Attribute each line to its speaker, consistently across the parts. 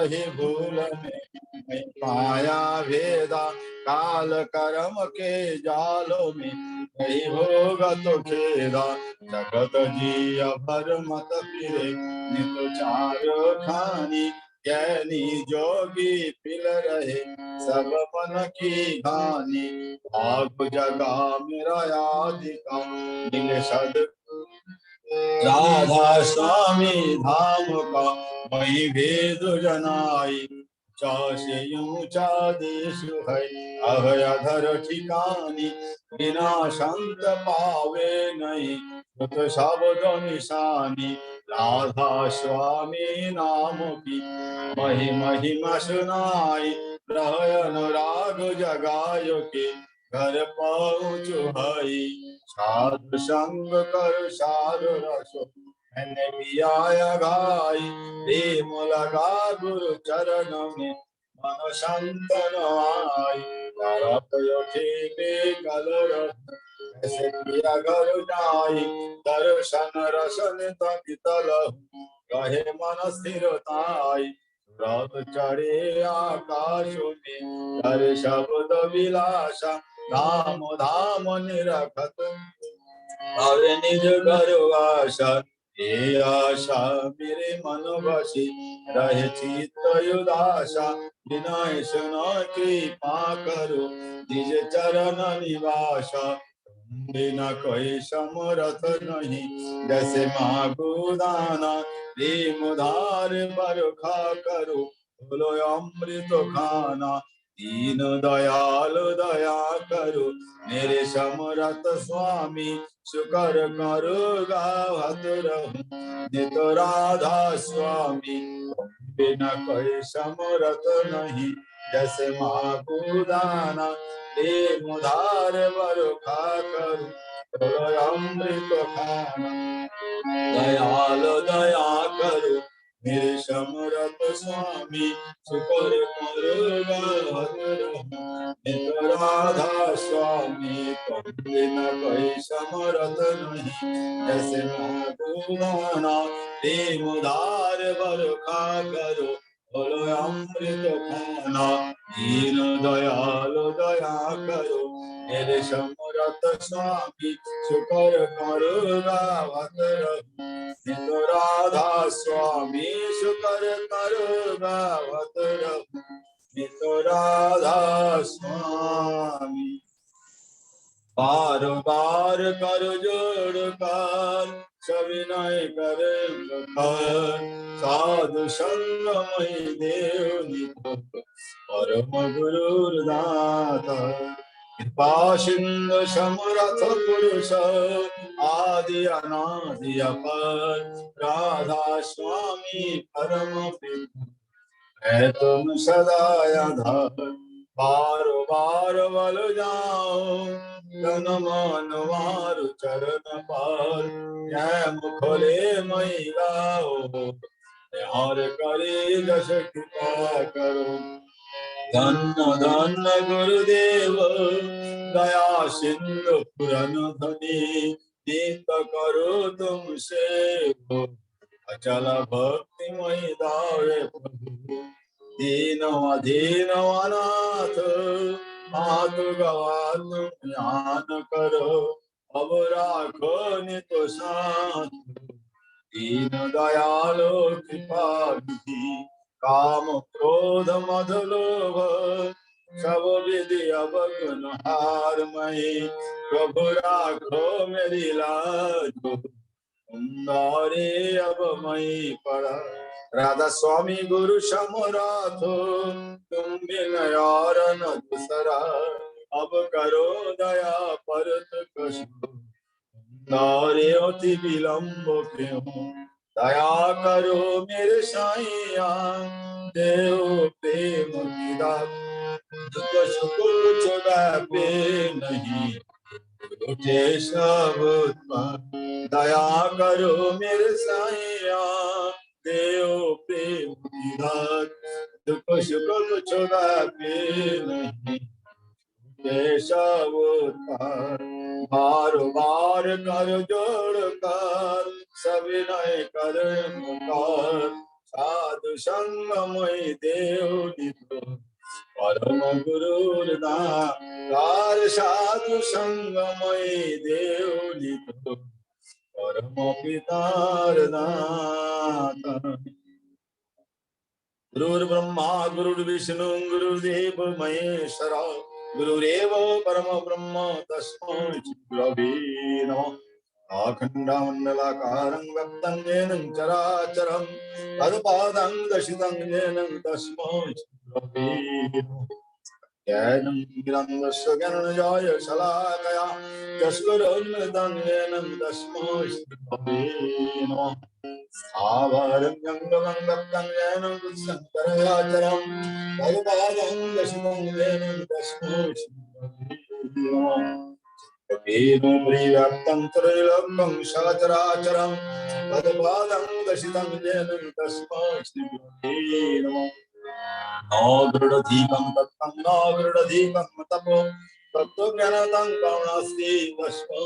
Speaker 1: ही भूल में पाया भेदा, काल कर्म के जालों में नहीं होगा तो खेदा। जगत जी अभर मत फिरे नित चार खानी, ज्ञानी जोगी पिल रहे सब मन की हानि। भाग जगा मेरा आदि का मिले सद राधा स्वामी धाम का, वही भेद जनाई। चासे ऊंचा देश है अभय अधर ठिकानी, बिना संत पावे नहीं सुत शब्द निशानी। राधा स्वामी नाम की मही महिमा सुनाई, रह अनुराग जगायो के घर पहुँच हई। साधु संग कर साधु रस मैंने भी आया गाई, प्रेम लगा गुरु चरण में मन संतन आई। करत उठे कल ऐसे किया घर जाई, दर्शन रसन तल कहे मन स्थिरताई। रथ चढ़े आकाश में कर शब्द विलासा, धाम धाम निरखत अरे निज घर आशा। ये आशा मेरे मन बसी रहे चित्त उदासा, विनय सुन कृपा करो निज चरण निवासा। बिना कोई समरथ नहीं जैसे मागो दाना, प्रेम धार बरखा करो बोलो अमृत खाना। दीन दयाल दया करो मेरे समरथ स्वामी, शुकर करो गावत रहूं नित राधा स्वामी। बिना कोई समरथ नहीं जैसे मागो दाना, प्रेम धार बरखा करो बोलो अमृत खाना। दयाल दया करो मेरे समरथ स्वामी, शुकर करो गावत रहूं नित राधा स्वामी। तुम बिना कोई समरथ नहीं जैसे मागो दाना, प्रेम धार बरखा करो बोलो अमृत खाना। दीन दयाल दया करो मेरे समरथ स्वामी, शुकर करो गावत रहूं नित राधा स्वामी। शुकर करो गावत रहूं नित राधा स्वामी। बार बार कर जोड़ कर सविनय करे प्रखर, साधु संग मई देव नित परम गुरु दाता। कृपा सिंधु समरथ पुरुष आदि अनादि अपर, राधा स्वामी परम पिता है तुम सदा आधार। बार बार बल जाओ तन मन मारु चरण पार, जय मुखले मई गाओ हर करे जस कृपा करो। धन्य धन्य गुरुदेव दया सिंधु पुरन धनी, नित करो तुम सेवो अचल भक्ति मई दावे प्रभु। दीन अधीन अनाथ मातु गवा तुम ध्यान करो, अब राखो नित साथ दीन दयालो कृपा विधि। काम क्रोध मद लोभ सब विधि अवगुण हार मई, प्रभु राखो मेरी लाज उन्नारे अब मई पड़ा। राधा स्वामी गुरु समराथ तुम बिन यार न दूसरा, अब करो दया परत कछु नारे अति विलंब क्यों। दया करो मेरे साईया देव प्रेम की दात, दुख सुख कुछ व्यापे नहीं उठे सब उत्पन्न। दया करो मेरे साईया देव प्रेम की दात, दुख सुख कुछ व्यापे नहीं सब उत्पन्न। बार बार कर जोड़ कर सविनय कर पुकार, साधु संगमय देवलित परम गुरुर दार साधु संगमय देवलित परम पितार दाता गुरुर्ब्रह्मा गुरुर्विष्णु गुरुर्देव महेश्वरा गुरुरेव परम ब्रह्म तस्मै गुरवे नमः अखण्डमण्डलाकारं व्याप्तं येन चराचरं तत्पादं दर्शितं येन तस्मै गुरवे नमः ज्ञानं गिरन्दस्य ज्ञानजाय शलाकया चक्षुरुन्मिलितं येन तस्मै गुरवे नमः स्थावरं जङ्गमं दत्तं येन शङ्कराचार्यं तत्पादं दर्शितं येन तस्मै वेदं परिव्याप्तं त्रैलोक्यं सचराचरं तत्पादं दर्शितं येन तस्मै नमः नगृढधीकं तत्तं नगृढधीकं तपो तत्त्वज्ञानतं करुणास्ति तस्मै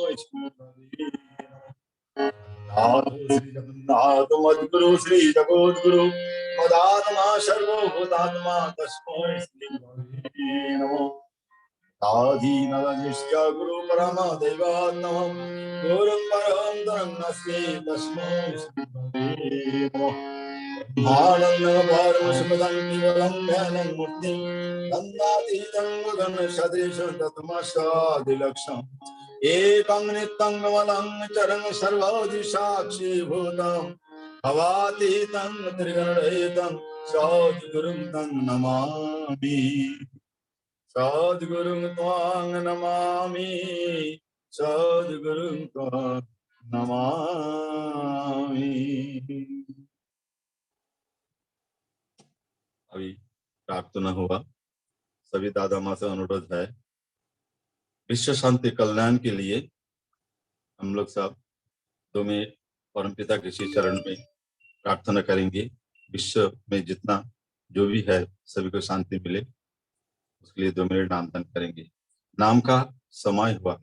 Speaker 1: नाथ मद्गुरु श्री जगद्गुरु मदात्मा सर्वभूतात्मा तस्मै श्री गुरवे नमः आदिनाथश्च गुरु परम दैवात्मं गुरुं परं धर्मस्य तस्मै श्री गुरवे नमः आनन्दं सुखदं केवलं ज्ञानं मूर्तिं नन्दातीतं गगनसदृशं तत्मसादिलक्षम् एकं नित्यं कमलं चरण सर्वदिशाक्षीभूतं भवातीतं त्रिगुणरहितं सद्गुरुं तं नमामि सद्गुरुं त्वां नमामि सद्गुरुं त्वां नमामि। अभी प्रार्थना हुआ। सभी दादा माँ से अनुरोध है, विश्व शांति कल्याण के लिए हम लोग सब 2 मिनट परमपिता के श्री चरण में प्रार्थना करेंगे। विश्व में जितना जो भी है सभी को शांति मिले, उसके लिए 2 मिनट नामदान करेंगे। नाम का समय हुआ।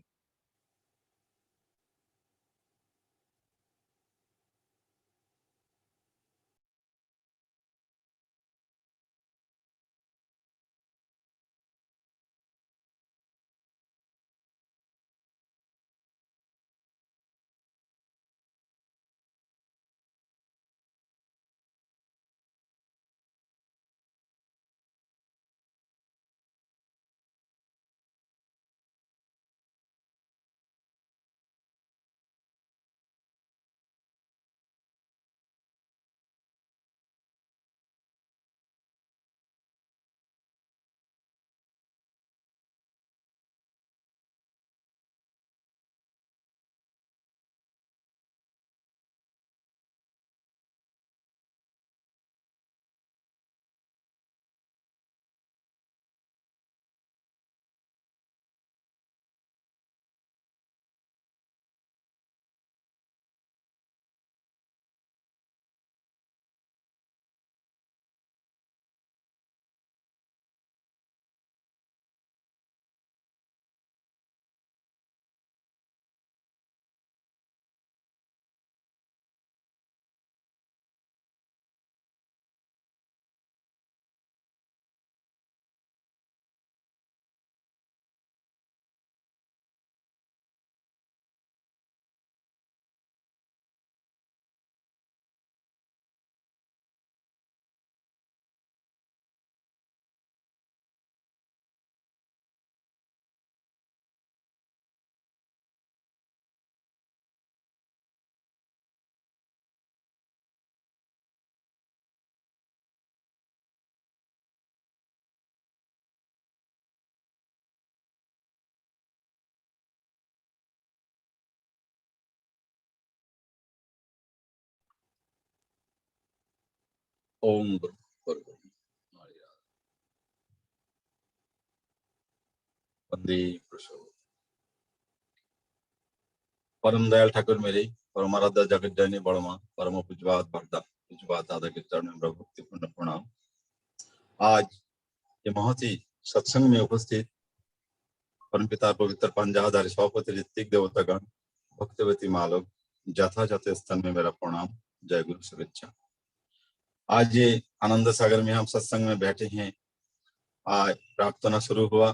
Speaker 1: ओम वंदे पुरुषोत्तम। परम दयाल ठाकुर मेरे परमाराध्य जगत जननी बड़मा परम पूज्यपाद भक्ता पूज्यपाद दादा के चरण में भक्तिपूर्ण प्रणाम। आज ये बहुत ही सत्संग में उपस्थित परमपिता पवित्र पंजाधारी सभापति ऋतिक देवतागण भक्तवती माँ लोग यथायथ स्थान में मेरा प्रणाम, जय गुरु शुभेच्छा। आज ये आनंद सागर में हम सत्संग में बैठे हैं। आज प्रार्थना शुरू हुआ,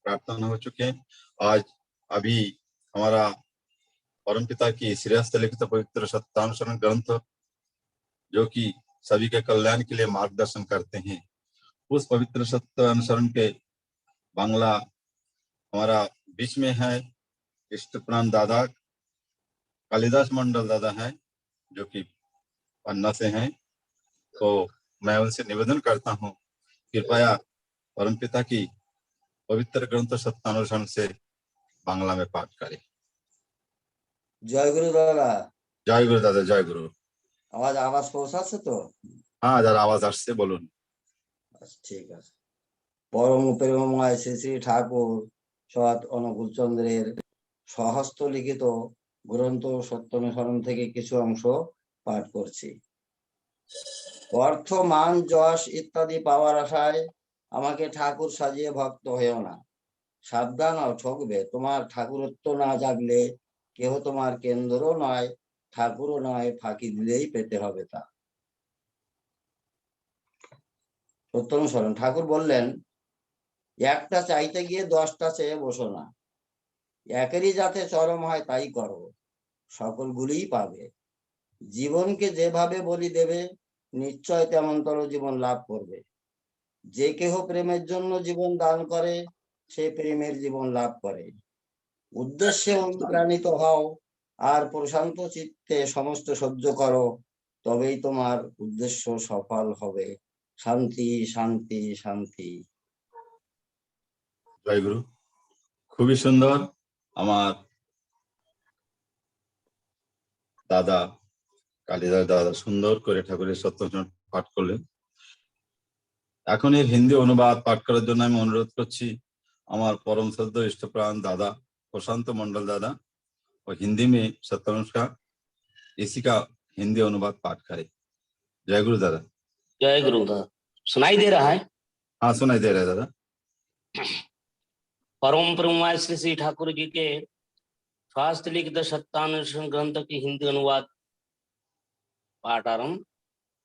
Speaker 1: प्रार्थना हो चुके हैं। आज अभी हमारा परमपिता की श्रेयस्थ लिखित पवित्र सत्यानुसरण ग्रंथ, जो कि सभी के कल्याण के लिए मार्गदर्शन करते हैं, उस पवित्र सत्य अनुसरण के बांग्ला हमारा बीच में है इष्ट प्राण दादा कालिदास मंडल दादा हैं, जो कि पन्ना से हैं। तो मैं उनसे निवेदन करता हूँ, कृपया परमपिता की पवित्र ग्रंथ सत्यानुसरण से बांग्ला में पाठ करें।
Speaker 2: জয় গুরু দাদা।
Speaker 1: জয় গুরু দাদা, জয় গুরু।
Speaker 2: আওয়াজ পৌঁছাচ্ছে তো?
Speaker 1: হ্যাঁ, যারা আওয়াজ আসছে বলুন।
Speaker 2: ঠিক আছে। পরম প্রেমময় শ্রী শ্রী ঠাকুর সৎ অনুকূল চন্দ্রের স্বহস্ত লিখিত গ্রন্থ সত্যানুসরণ থেকে কিছু অংশ পাঠ করছি। অর্থ, মান, যশ ইত্যাদি পাওয়ার আশায় আমাকে ঠাকুর সাজিয়ে ভক্ত হয়েও না। সাবধান হও, ঠকবে। তোমার ঠাকুরত্ব না জাগলে কেহ তোমার কেন্দ্রও নয়, ঠাকুরও নয়, ফাঁকি দিলেই পেতে হবে তা। সত্যানুসরণ। ঠাকুর বললেন, একটা চাইতে গিয়ে 10টা চেয়ে বসো না, একেরই যাতে চরম হয় তাই করো, সকলগুলিই পাবে। জীবনকে যেভাবে বলি দেবে, নিশ্চয় তেমনতর জীবন লাভ করবে। যে কেহ প্রেমের জন্য জীবন দান করে, সে প্রেমের জীবন লাভ করে। উদ্দেশ্যে অনুপ্রাণিত হও আর প্রশান্ত চিত্তে সমস্ত সহ্য করো, তবেই তোমার উদ্দেশ্য সফল হবে। শান্তি, শান্তি, শান্তি।
Speaker 1: জয় গুরু। খুবই সুন্দর আমার দাদা কালিদাস দাদা সুন্দর করে ঠাকুরের সত্যানুসরণ পাঠ করলেন। এখন এর হিন্দি অনুবাদ পাঠ করার জন্য আমি অনুরোধ করছি আমার परम श्रद्धेय इष्टप्राण दादा प्रशांत मंडल दादा, और हिंदी में सत्यानुसरण इसी का हिंदी अनुवाद पाठ करे। जय गुरु दादा।
Speaker 3: जय गुरु दादा। सुनाई दे रहा है?
Speaker 1: हाँ, सुनाई दे रहा है दादा।
Speaker 3: परम प्रेममय श्री श्री ठाकुर जी के स्वास्थ्य लिखित सत्यानुसरण ग्रंथ की हिंदी अनुवाद पाठ आरंभ।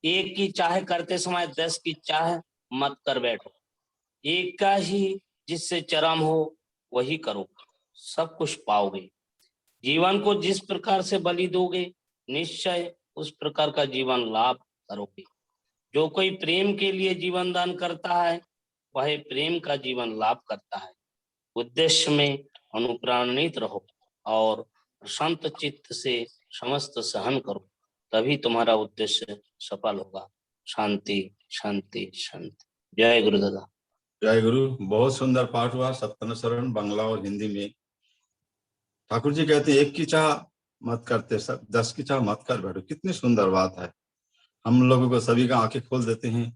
Speaker 3: एक की चाह करते समय 10 की चाह मत कर बैठो, एक का ही जिससे चरम हो वही करो, सब कुछ पाओगे। जीवन को जिस प्रकार से बलि दोगे, निश्चय उस प्रकार का जीवन लाभ करोगे। जो कोई प्रेम के लिए जीवन दान करता है, वह प्रेम का जीवन लाभ करता है। उद्देश्य में अनुप्राणित रहो और शांत चित्त से समस्त सहन करो, तभी तुम्हारा उद्देश्य सफल होगा। शांति, शांति, शांति। जय गुरु दादा।
Speaker 1: जय गुरु। बहुत सुंदर पाठ हुआ सत्यानुसरण बांग्ला और हिंदी में। ठाकुर जी कहते हैं, एक की चाह मत करते सब 10 की चाह मत कर बैठो। कितनी सुंदर बात है। हम लोगों को सभी का आंखें खोल देते हैं।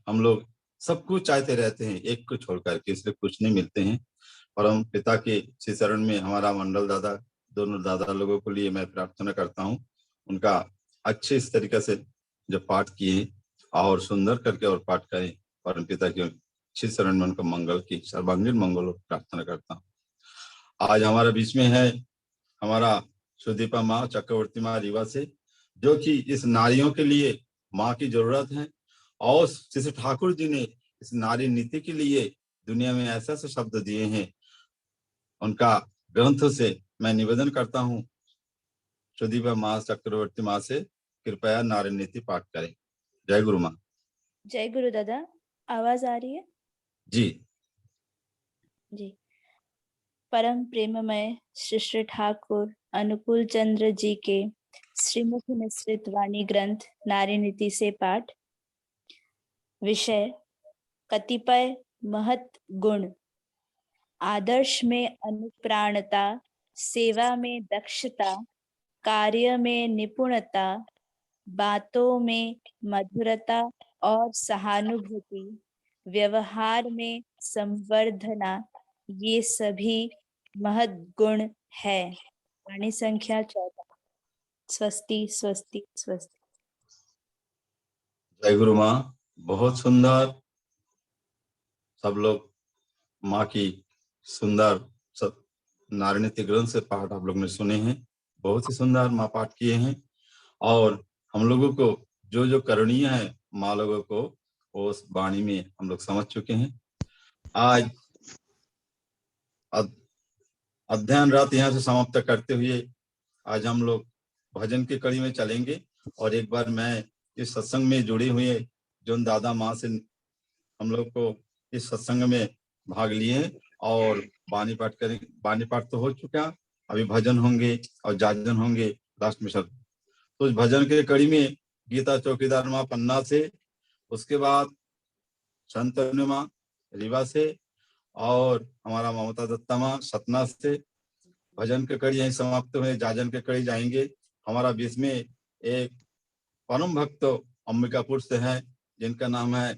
Speaker 1: हम लोग सब कुछ चाहते रहते हैं, एक को छोड़कर के, इसलिए कुछ नहीं मिलते हैं। परम पिता के श्री चरण में हमारा मंडल दादा, दोनों दादा लोगों के लिए मैं प्रार्थना करता हूँ, उनका अच्छे इस तरीके से जो पाठ किए और सुंदर करके और पाठ करें। परम पिता के श्री चरण में उनका मंगल की सर्वांगीण मंगल प्रार्थना करता हूँ। आज हमारे बीच में है हमारा सुदीपा माँ चक्रवर्ती माँ रीवा से, जो कि इस नारियों के लिए माँ की जरूरत है, और श्री ठाकुर जी ने इस नारी नीति के लिए दुनिया में ऐसे ऐसे शब्द दिए हैं। उनका ग्रंथ से मैं निवेदन करता हूँ, सुदीपा माँ चक्रवर्ती माँ से कृपया नारी नीति पाठ करें। जय गुरु माँ।
Speaker 4: जय गुरु दादा। आवाज आ रही है?
Speaker 1: जी
Speaker 4: जी। परम प्रेममय श्री श्री ठाकुर अनुकूल चंद्र जी के श्रीमुख निसृत वाणी ग्रंथ नारी नीति से पाठ। विषय कतिपय महत गुण। आदर्श में अनुप्राणता, सेवा में दक्षता, कार्य में निपुणता, बातों में मधुरता और सहानुभूति, व्यवहार में संवर्धना, ये सभी महत् गुण है। वाणी संख्या 14। स्वस्ति स्वस्ति स्वस्ति।
Speaker 1: जय गुरु माँ। बहुत सुंदर। सब लोग माँ की सुंदर सब नारी नीति ग्रंथ से पाठ आप लोग ने सुने हैं। बहुत ही सुंदर माँ पाठ किए हैं, और हम लोगों को जो जो करणीय है माँ लोगों को उस वाणी में हम लोग समझ चुके हैं। आज अध्ययन रात यहाँ से समाप्त करते हुए आज हम लोग भजन की कड़ी में चलेंगे। और एक बार मैं इस सत्संग में जुड़ी हुई जो दादा माँ से हम लोग को इस सत्संग में भाग लिए और वाणी पाठ करें। वाणी पाठ तो हो चुका, अभी भजन होंगे और जाजन होंगे लास्ट में सब। तो उस भजन के कड़ी में गीता चौकीदार माँ पन्ना से, उसके बाद संत माँ रीवा से और हमारा ममता दत्ता माँ सतना से भजन के कड़ी यहीं समाप्त हुए। जाजन के कड़ी जाएंगे। हमारा बीच में एक परम भक्त अंबिकापुर से है जिनका नाम है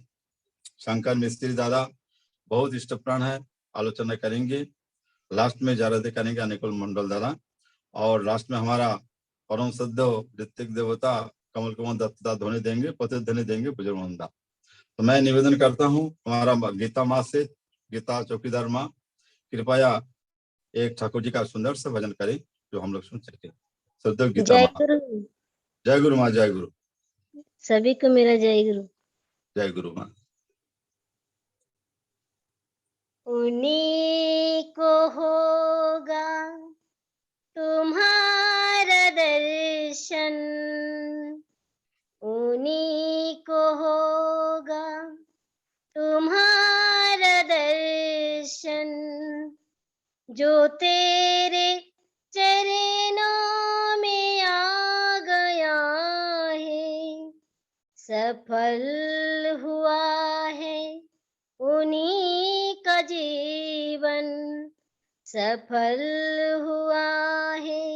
Speaker 1: शंकर मिस्त्री दादा, बहुत इष्टप्राण है, आलोचना करेंगे। लास्ट में जारदे करेंगे अनिकुल मंडल दादा। और लास्ट में हमारा परम सद्ध ऋतिक देवता कमल कुमार दत्ता ध्वनि देंगे, पति ध्वनि देंगे बुजुर्ग। तो मैं निवेदन करता हूँ हमारा गीता माँ से, गीता चौकीदार माँ कृपया एक ठाकुर जी का सुंदर से भजन करें जो हम लोग सुन सके। सद्ध गीता
Speaker 5: जय
Speaker 1: माँ।
Speaker 5: गुरु।
Speaker 1: जय गुरु माँ। जय गुरु।
Speaker 5: सभी को मेरा जय गुरु।
Speaker 1: जय गुरु माँ।
Speaker 5: उन्हीं को होगा तुम्हारा दर्शन, उन्हीं को होगा तुम्हारा दर्शन, जो तेरे चरणों में आ गया है, सफल हुआ है उन्हीं का जीवन, सफल हुआ है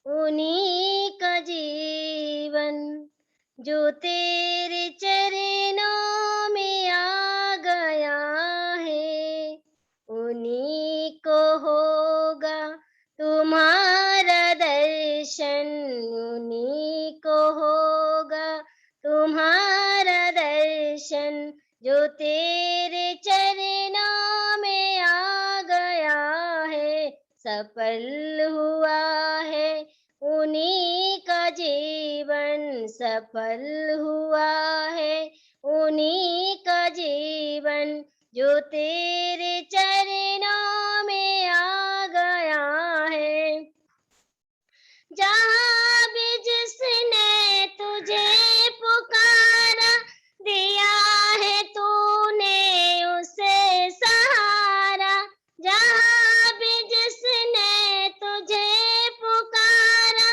Speaker 5: उन्हीं का जीवन, जो तेरे चरणों में आ गया है, उन्हीं को होगा तुम्हारा दर्शन, उन्हीं को होगा तुम्हारा दर्शन, जो तेरे चरणों में आ गया है, सफल हुआ है उन्हीं का जीवन, सफल हुआ है उन्हीं का जीवन, जो तेरे चरणों में आ गया है। जहाँ भी जिसने तुझे पुकारा, दिया है तूने उसे सहारा, जहाँ भी जिसने तुझे पुकारा,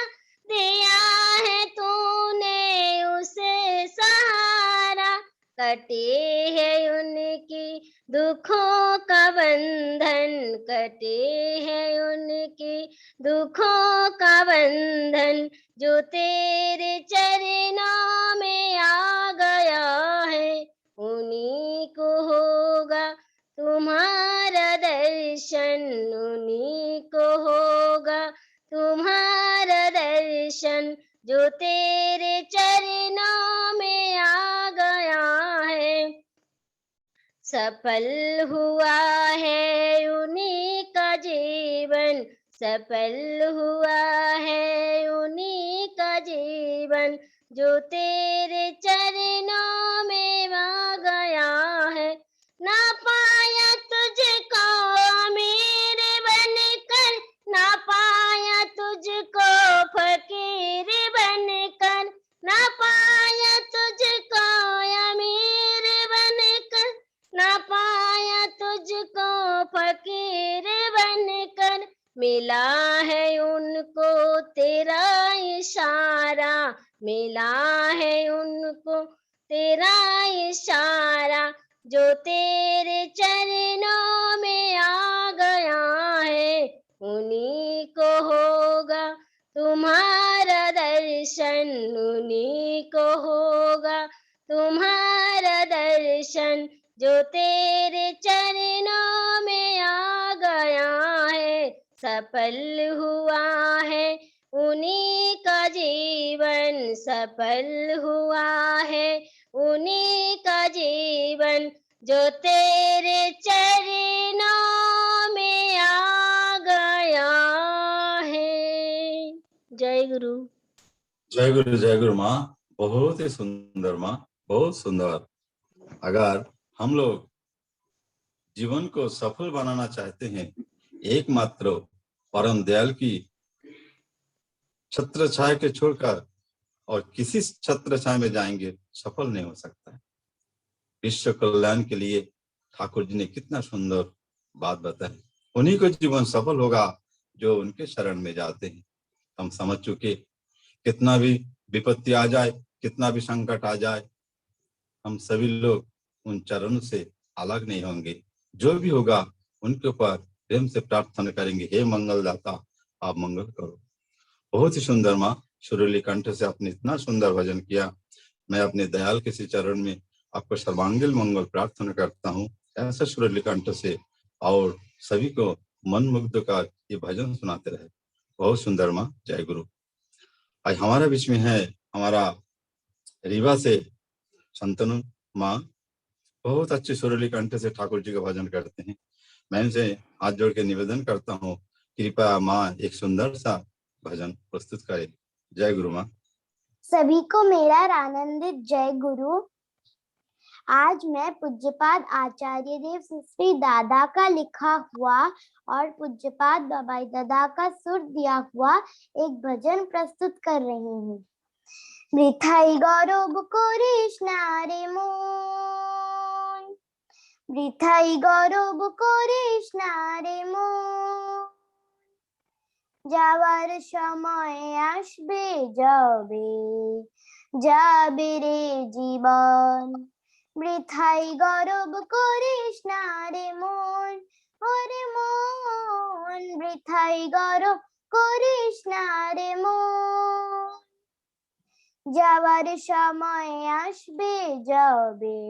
Speaker 5: दिया है तूने उसे सहारा, कटे है उनकी दुखों का बंधन, कटे है उनकी दुखों का बंधन, जो तेरे चरणों में आ गया है, उन्हीं को होगा तुम्हारा दर्शन, उन्हीं को होगा तुम्हारा दर्शन, जो तेरे चरणों में आ गया है, सफल हुआ है उन्हीं का जीवन, सफल हुआ है उन्हीं का जीवन, जो तेरे चरणों में आ गया है। ना पाया तुझको अमीर बनकर, ना पाया तुझको फकीर बनकर, ना पाया तुझको अमीर बनकर, ना पाया तुझको फकीर बनकर, मिला है उनको तेरा इशारा, मिला है उनको तेरा इशारा, जो तेरे चरणों में आ गया है, उन्हीं को होगा तुम्हारा दर्शन, उन्हीं को होगा तुम्हारा दर्शन, जो तेरे चरणों में आ गया है, सफल हुआ है उन्हीं का जीवन, सफल हुआ है उन्हीं का जीवन, जो तेरे चरणों में आ गया है। जय गुरु।
Speaker 1: जय गुरु। जय गुरु माँ। बहुत ही सुंदर माँ, बहुत सुंदर। अगर हम लोग जीवन को सफल बनाना चाहते हैं, एकमात्र परम दयाल की छत्र छाया के छोड़कर और किसी छत्र छाया में जाएंगे, सफल नहीं हो सकता है। विश्व कल्याण के लिए ठाकुर जी ने कितना सुंदर बात बताई। उन्हीं को जीवन सफल होगा जो उनके शरण में जाते हैं। हम समझ चुके, कितना भी विपत्ति आ जाए, कितना भी संकट आ जाए, हम सभी लोग उन चरणों से अलग नहीं होंगे। जो भी होगा उनके ऊपर प्रेम से प्रार्थना करेंगे, हे मंगलदाता आप मंगल करो। बहुत ही सुंदर माँ, सुरीली कंठ से आपने इतना सुंदर भजन किया। मैं अपने दयाल के श्री चरण में आपको सर्वांगीण मंगल प्रार्थना करता हूँ। ऐसा सुरीली कंठ से और सभी को मन मुग्ध कर ये भजन सुनाते रहे। बहुत सुंदर माँ, जय गुरु। आज हमारा बीच में है हमारा रीवा से शंतनु माँ, बहुत अच्छे सुरीली कंठ से ठाकुर जी का भजन करते हैं। मैं इनसे हाथ जोड़ के निवेदन करता हूँ, कृपया माँ एक सुंदर सा भजन प्रस्तुत करें। जय गुरु माँ।
Speaker 5: सभी को मेरा आनंदित जय गुरु। आज मैं पूज्यपाद आचार्य देव श्री दादा का लिखा हुआ और पूज्यपाद बाबाई दादा का सुर दिया हुआ एक भजन प्रस्तुत कर रही हूँ। বৃথাই গরব করিস না রে মন, বৃথাই গরব করিস না রে মন, যাওয়ার সময় আসবে যাবে, যাবে রে জীবন। বৃথাই গরব করিস না রে মন, ওরে মন, বৃথাই গরব করিস না রে মন, যাওয়ার সময় আসবে যাবে,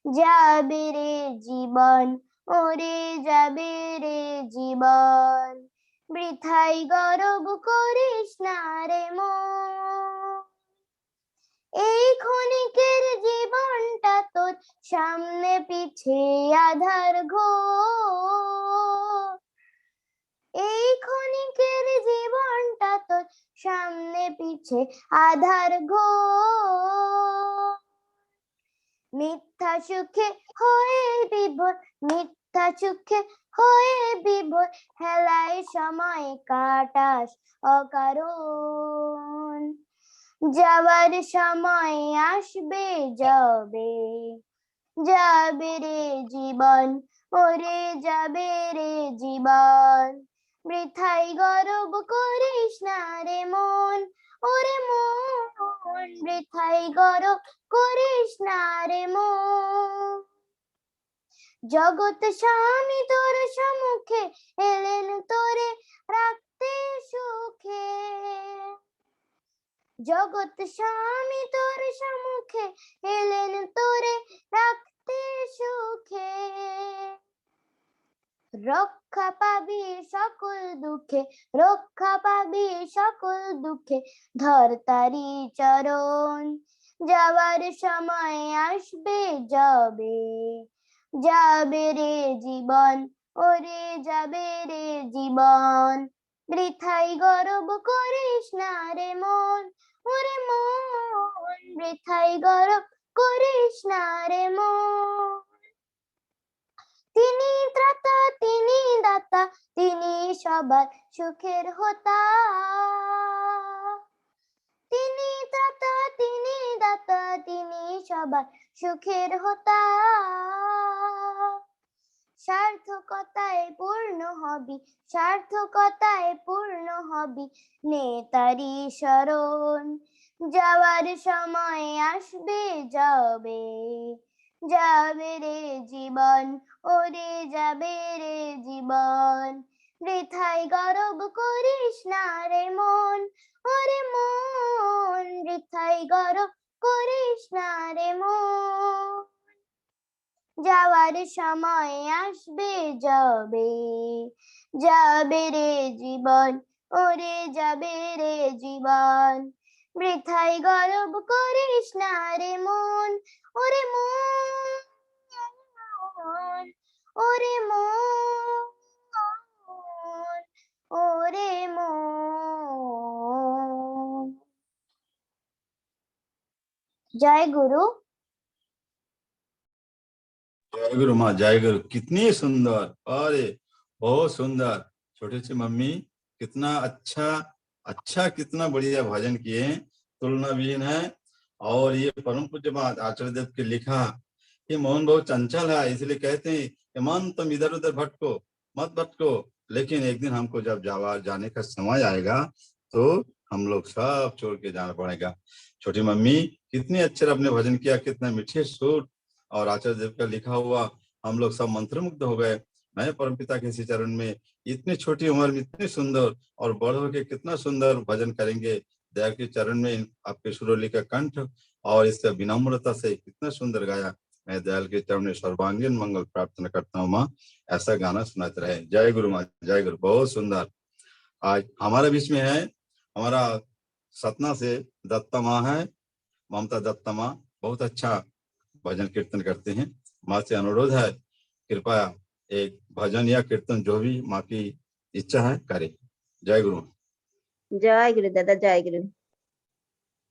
Speaker 5: যাবে রে জীবন, ওরে যাবে রে জীবন। বৃথাই গরব করিস না রে মন, এই ক্ষণিকের জীবনটা তোর সামনে পিছে আধার ঘোর, এই ক্ষণিকের জীবনটা তোর সামনে পিছে আধার ঘোর। মিথ্যা সুখে হয়ে বিভোর, মিথ্যা সুখে হয়ে বিভোর, হেলায় সময় কাটাস অকারণ। যাওয়ার সময় আসবে যাবে, যাবে রে জীবন, ওরে যাবে রে জীবন। বৃথাই গরব করিস না রে মন, ওরে মন, বৃথাই গরব করিস না রে মন। জগৎ স্বামী তোর সম্মুখে এলেন তোরে রাখতে সুখে, জগৎ স্বামী তোর সম্মুখে এলেন তোরে রাখতে সুখে। রক্ষা পাবি সকল দুঃখে, রক্ষা পাবি সকল দুঃখে, ধর তারি চরণ। যাওয়ার সময় আসবে যাবে, যাবে রে জীবন, ওরে যাবে রে জীবন। বৃথাই গরব করিস না রে মন, ওরে মন, বৃথাই গরব করিস না রে মন। তিনি ত্রাতা তিনি দাতা, তিনি সবার সুখের হোতা, তিনি ত্রাতা তিনি দাতা, তিনি সবার সুখের হোতা। সার্থকতায় পূর্ণ হবি, সার্থকতায় পূর্ণ হবি, নে তারি শরণ। যাওয়ার সময় আসবে যাবে, যাবে রে জীবন, ওরে যাবে রে জীবন। বৃথাই গরব করিস না রে মন, ওরে মন, বৃথাই গরব করিস না রে মন। যাওয়ার সময় আসবে যাবে, যাবে রে জীবন, ওরে যাবে রে জীবন। বৃথাই গরব করিস না রে মন, ওরে মন, ওরে মন, ওরে মন। জয় গুরু।
Speaker 1: जय गुरु माँ, जय गुरु। कितनी सुंदर, अरे बहुत सुंदर। छोटी सी मम्मी कितना अच्छा कितना बढ़िया भजन किए, तुलनाहीन है। और ये परम पूज्य बात आचार्य देव के लिखा, ये मोहन बहुत चंचल है, इसलिए कहते हैं कि मन तुम इधर उधर भटको मत भटको, लेकिन एक दिन हमको जब जाने का समय आएगा तो हम लोग सब छोड़ के जाना पड़ेगा। छोटी मम्मी कितनी अच्छे अपने भजन किया, कितना मीठे सुर और आचार्य देव का लिखा हुआ, हम लोग सब मंत्रमुग्ध हो गए। मैं परमपिता के इसी चरण में इतनी छोटी उम्र में इतनी सुंदर और बड़ होके कितना सुंदर भजन करेंगे। दया के चरण में आपके सुरीली का कंठ और इसका विनम्रता से कितना सुंदर गाया। मैं दयाल के चरण में सर्वांगीण मंगल प्रार्थना करता हूँ माँ, ऐसा गाना सुनाते रहे। जय गुरु माँ, जय गुरु। बहुत सुंदर। आज हमारे बीच में है हमारा सतना से दत्ता माँ है, ममता दत्ता माँ, बहुत अच्छा भजन कीर्तन करते हैं। माँ से अनुरोध है कृपया एक भजन या कीर्तन जो भी माँ की इच्छा है करे। जय गुरु।
Speaker 6: जय गुरु दादा, जय गुरु।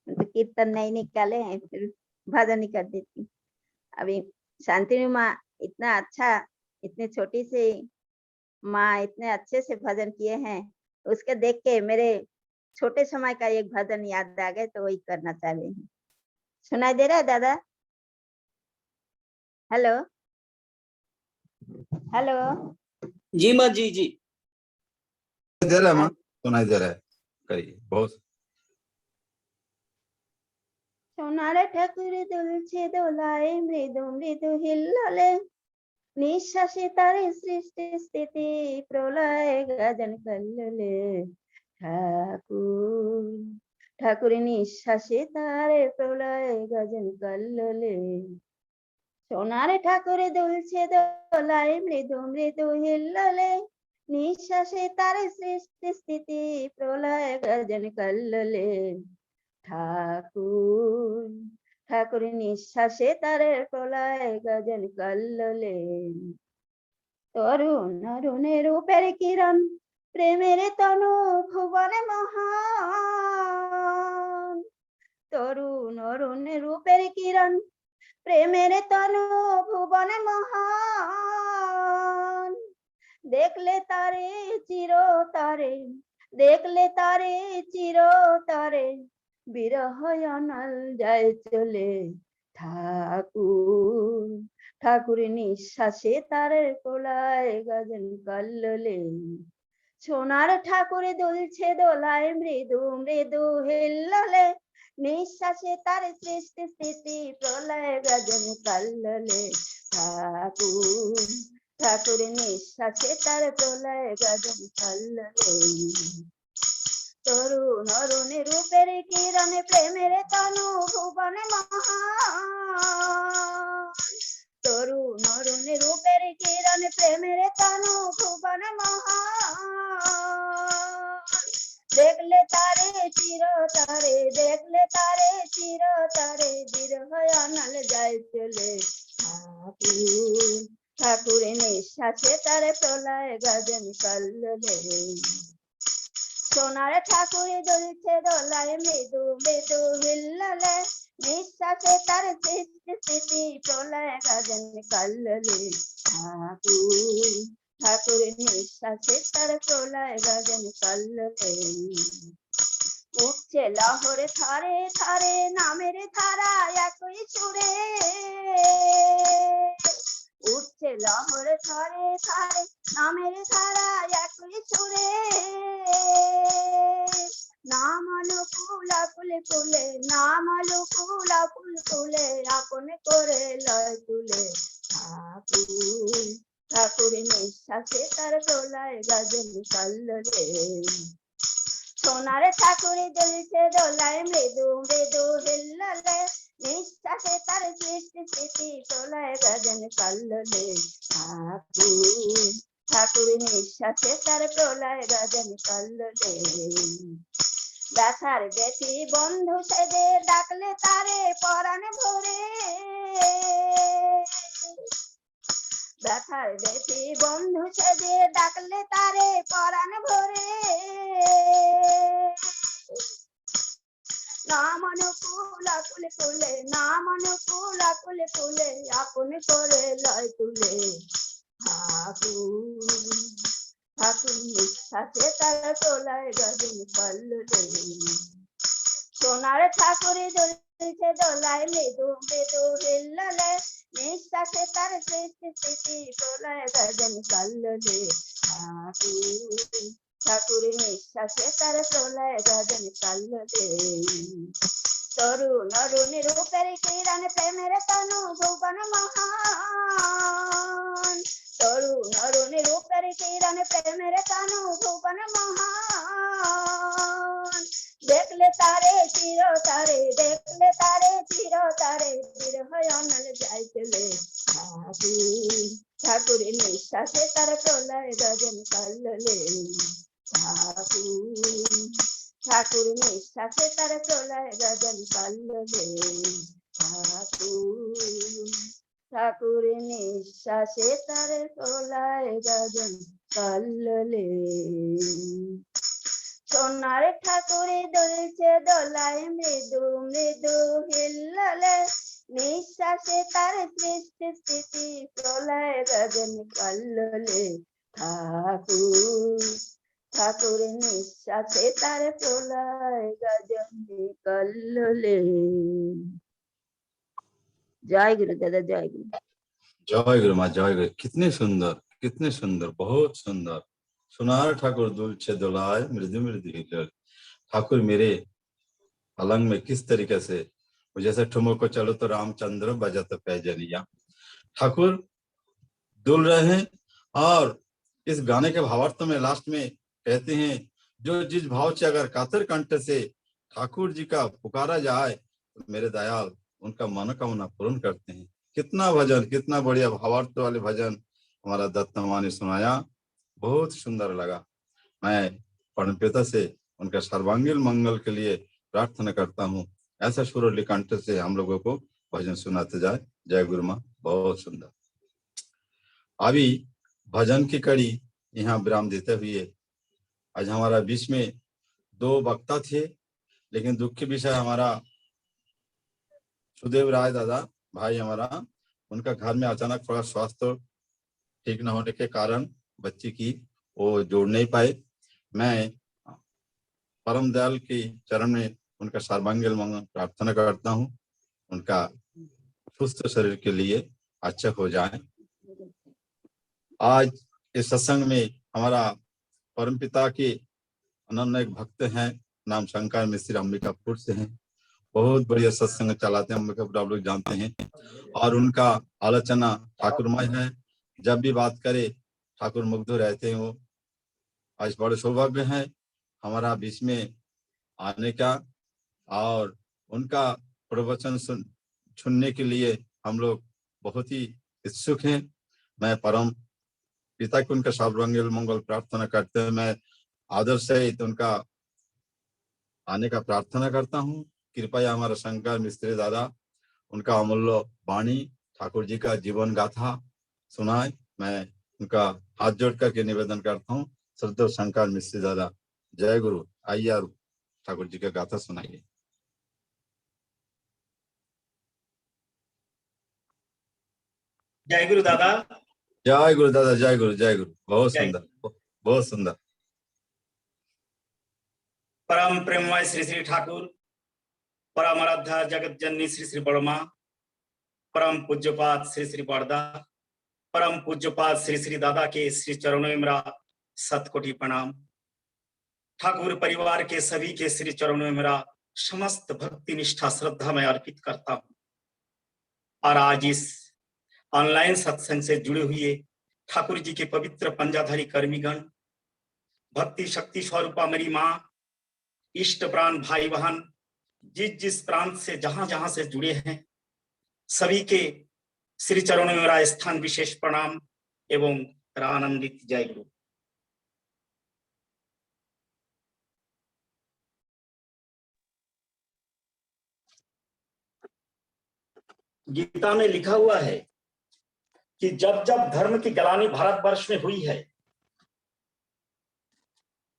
Speaker 6: तो कीर्तन नहीं निकाले हैं, फिर भजन ही कर देती। अभी शांति माँ इतना अच्छा, इतनी छोटी सी माँ इतने अच्छे से भजन किए हैं, उसके देख के मेरे छोटे समय का एक भजन याद आ गए, तो वही करना चाह रही हूँ। सुनाई दे रहा है दादा? Hello hello.
Speaker 3: जी माँ, जी जी
Speaker 1: दे रहा है माँ, सुनाई दे रहा है, करिए। बहुत
Speaker 6: সোনারে ঠাকুর দুলছে দোলায় মৃদু মৃদু হিল্লোলে, নিঃশ্বাসে তারে সৃষ্টি স্থিতি প্রলয় গাজন কল্লোলে। ঠাকুর ঠাকুর নিঃশ্বাসে তারে প্রলয় গাজন কল্লোলে। সোনারে ঠাকুরে দুলছে দোলায় মৃদু মৃদু হিল্লোলে, নিঃশ্বাসে তারে সৃষ্টি স্থিতি প্রলয় গাজন কল্লোলে। ঠাকুর ঠাকুর নিঃশ্বাসে তারে প্রলয় গজন কল্লোলে। তরুণ অরুণে রূপের কিরণ, প্রেমের তনু ভুবনে মহান। তরুণ অরুণে রূপের কিরণ, প্রেমের তনু ভুবনে মহান। দেখলে তারে চিরতরে, দেখলে তারে চিরতরে, বিরহ অনল যায় চলে। ঠাকুর ঠাকুর নিঃশ্বাসে তারে প্রলয় গজন কল্লোলে। সোনার ঠাকুরে দুলছে দোলায় মৃদু মৃদু হিল্লোলে, নিঃশ্বাসে তার সৃষ্টি স্থিতি প্রলয় গজন কল্লোলে। ঠাকুর ঠাকুর নিঃশ্বাসে তার প্রলয় গজন কল্লোলে। তরুণ অরুণে রূপের কিরণে, প্রেমের তনু ভুবনে মহান। তরুণ অরুণে রূপের কিরণে, প্রেমের তনু ভুবনে মহান। দেখলে তারে চিরতরে, দেখলে তারে চিরতরে, বিরহ অনল যায় চলে। ঠাকুর ঠাকুর নিঃশ্বাসে তারে প্রলয় গজন কল্লোলে। সোনার ঠাকুরে দুলছে দোলায় মৃদু মৃদু হিল্লোলে, নিঃশ্বাসে তার সৃষ্টি স্থিতি প্রলয় গজন কল্লোলে। ঠাকুর ঠাকুর নিঃশ্বাসে তার প্রলয় গজন কল্লোলে। উঠছে লহরে থরে থরে, নামের ধারা একই সুরে। উঠছে লহরে থরে থরে, নামের ধারা একই সুরে। নাম আলো ফুলা ফুলে ফুলে, নাম আলো ফুলা ফুল ফুলে, আপন করে লয় তুলে। ঠাকুর ঠাকুর নিঃশ্বাসে তার প্রলয় গজন কল্লোলে। সোনার ঠাকুরে দুলছে দোলায় মৃদু মৃদু হিল্লোলে, নিঃশ্বাসে তার সৃষ্টি স্থিতি প্রলয় গজন কল্লোলে। ঠাকুর ঠাকুর নিঃশ্বাসে তার প্রলয় গজন কল্লোলে। ব্যথার ব্যথি বন্ধু সেজে, ডাকলে তারে পরাণ ভরে। ব্যথার ব্যথি বন্ধু সেজে, ডাকলে তারে পরাণ ভরে। নাম অনুকূল আকুল কুলে, নাম অনুকূল আকুল কুলে, আপন করে লয় তুলে ঠাকুর। ঠাকুর নিঃশ্বাসে তার তোলায় গগন কল্লোলে, সোনার ঠাকুরে দুলছে দোলায় মৃদু মৃদু হিল্লোলে, নিঃশ্বাসে তার সৃষ্টি স্থিতি তোলায় গগন কল্লোলে ঠাকুর। ঠাকুর নিঃশ্বাসে তার তোলায় গগন কল্লোলে। তরুণ অরুণী রূপের কিরণ প্রেমের তনু ভুবন মহান, তরুণ অরুণী রূপের কিরণ প্রেমের তনু ভুবন মহান। দেখলে তারে চির তারে, দেখলে তারে চির তারে, চির হয় অনল যাই চলে ঠাকুর। ঠাকুর নিঃশ্বাসে তার প্রলয় গগন কল্লোলে ঠাকুর। ঠাকুর নিঃশ্বাসে তার প্রলয় গগন কল্লোলে ঠাকুর। ঠাকুর নিঃশ্বাসে তার প্রলয় গগন কল্লোলে। সোনার ঠাকুরে দুলছে দোলায় মৃদু মৃদু হিল্লোলে, নিঃশ্বাসে তার সৃষ্টি স্থিতি প্রলয় গগন কল্লোলে ঠাকুর। ঠাকুর নিঃশ্বাসে তার প্রলয় গগন কল্লোলে। জয় গুরু দাদা, জয় গুরু।
Speaker 1: जय गुरु माँ, जय गुरु। कितने सुंदर, बहुत सुंदर। सोनार ठाकुर दुलछे दोलाय मृदु मृदु हिलोले। ठाकुर मेरे पलंग में किस तरीके से जैसे ठुमक को चलो तो रामचंद्र बजत पैजनिया। ठाकुर दुल रहे हैं और इस गाने के भावार्थ में लास्ट में कहते हैं, जो जिस भाव से अगर कातर कंठ से ठाकुर जी का पुकारा जाए तो मेरे दयाल उनका मनोकामना पूर्ण करते हैं। कितना भजन, कितना बढ़िया भावार्थ वाले भजन हमारा दत्त माँ ने सुनाया, बहुत सुंदर लगा। मैं परमपिता से उनका सर्वांगीण मंगल के लिए प्रार्थना करता हूँ, ऐसा सुरीले कंठ से हम लोगों को भजन सुनाते जाए। जय गुरु माँ, बहुत सुंदर। अभी भजन की कड़ी यहाँ विराम देते हुए आज हमारा बीच में 2 वक्ता थे, लेकिन दुख की विषय हमारा सुदेव राय दादा भाई हमारा, उनका घर में अचानक थोड़ा स्वास्थ्य ठीक न होने के कारण बच्ची की वो जोड़ नहीं पाए। मैं परम दयाल की चरण में उनका सर्वांगीण मंगल प्रार्थना करता हूँ, उनका सुस्त शरीर के लिए अच्छा हो जाए। आज इस सत्संग में हमारा परमपिता के अनन्य एक भक्त हैं, नाम शंकर मिश्र, अंबिकापुर से हैं। बहुत बढ़िया सत्संग चलाते हैं, अंबिकापुर आप लोग जानते हैं। और उनका आलोचना ठाकुरमय है, जब भी बात करे ठाकुर मुग्ध रहते हैं वो। आज बड़े सौभाग्य है हमारा बीच में आने का और उनका प्रवचन सुनने के लिए हम लोग बहुत ही इच्छुक हैं। मैं परम पिता को उनका सर्वांगीण मंगल प्रार्थना करते हैं। मैं आदर से उनका आने का प्रार्थना करता हूँ। कृपया हमारा शंकर मिस्त्री दादा उनका अमूल्य वाणी ठाकुर जी का जीवन गाथा सुनाए। मैं उनका हाथ जोड़ करके निवेदन करता हूँ, श्रद्धेय शंकर मिस्त्री दादा, जय गुरु, आइए और ठाकुर जी का गाथा सुनाइए।
Speaker 7: जय गुरु दादा,
Speaker 1: जय गुरु दादा, जय गुरु, जय गुरु। बहुत
Speaker 7: जय
Speaker 1: सुंदर, बहुत सुंदर।
Speaker 7: परम प्रेममय श्री श्री ठाकुर, परम आराध्या जगत जननी श्री श्री बड़मा, परम पूज्यपाद श्री श्री बड़दा, परम पूज्यपाद श्री श्री दादा के श्री चरणों में मेरा शतकोटि प्रणाम। ठाकुर परिवार के सभी के श्री चरणों में मेरा समस्त भक्ति निष्ठा श्रद्धा मैं अर्पित करता हूँ। और आज इस ऑनलाइन सत्संग से जुड़े हुए ठाकुर जी के पवित्र पंजाधारी कर्मीगण, भक्ति शक्ति स्वरूपा मेरी माँ, इष्ट प्राण भाई बहन, जिस जिस प्रांत से जहां जहां से जुड़े हैं, सभी के श्री चरणों में मेरा स्थान विशेष प्रणाम एवं आनंदित जय गुरु। गीता में लिखा हुआ है कि जब जब धर्म की गलानी भारतवर्ष में हुई है,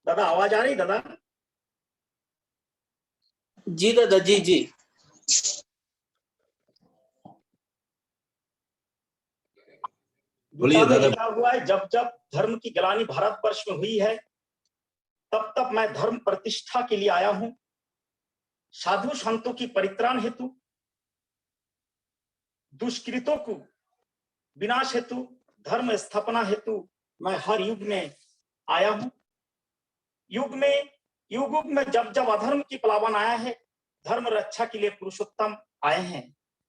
Speaker 7: दादा आवाज आ रही दादा?
Speaker 8: जी दादा जी जी।
Speaker 1: बोलिए
Speaker 7: गीता में
Speaker 1: दादा।
Speaker 7: लिखा हुआ है, जब जब धर्म की ग्लानि भारतवर्ष में हुई है, तब तब मैं धर्म प्रतिष्ठा के लिए आया हूं। साधु संतों की परित्राण हेतु, दुष्कृतों को विनाश हेतु, धर्म स्थापना हेतु मैं हर युग में आया हूं। युग में जब जब अधर्म की प्लावन आया है, धर्म रक्षा के लिए पुरुषोत्तम आए हैं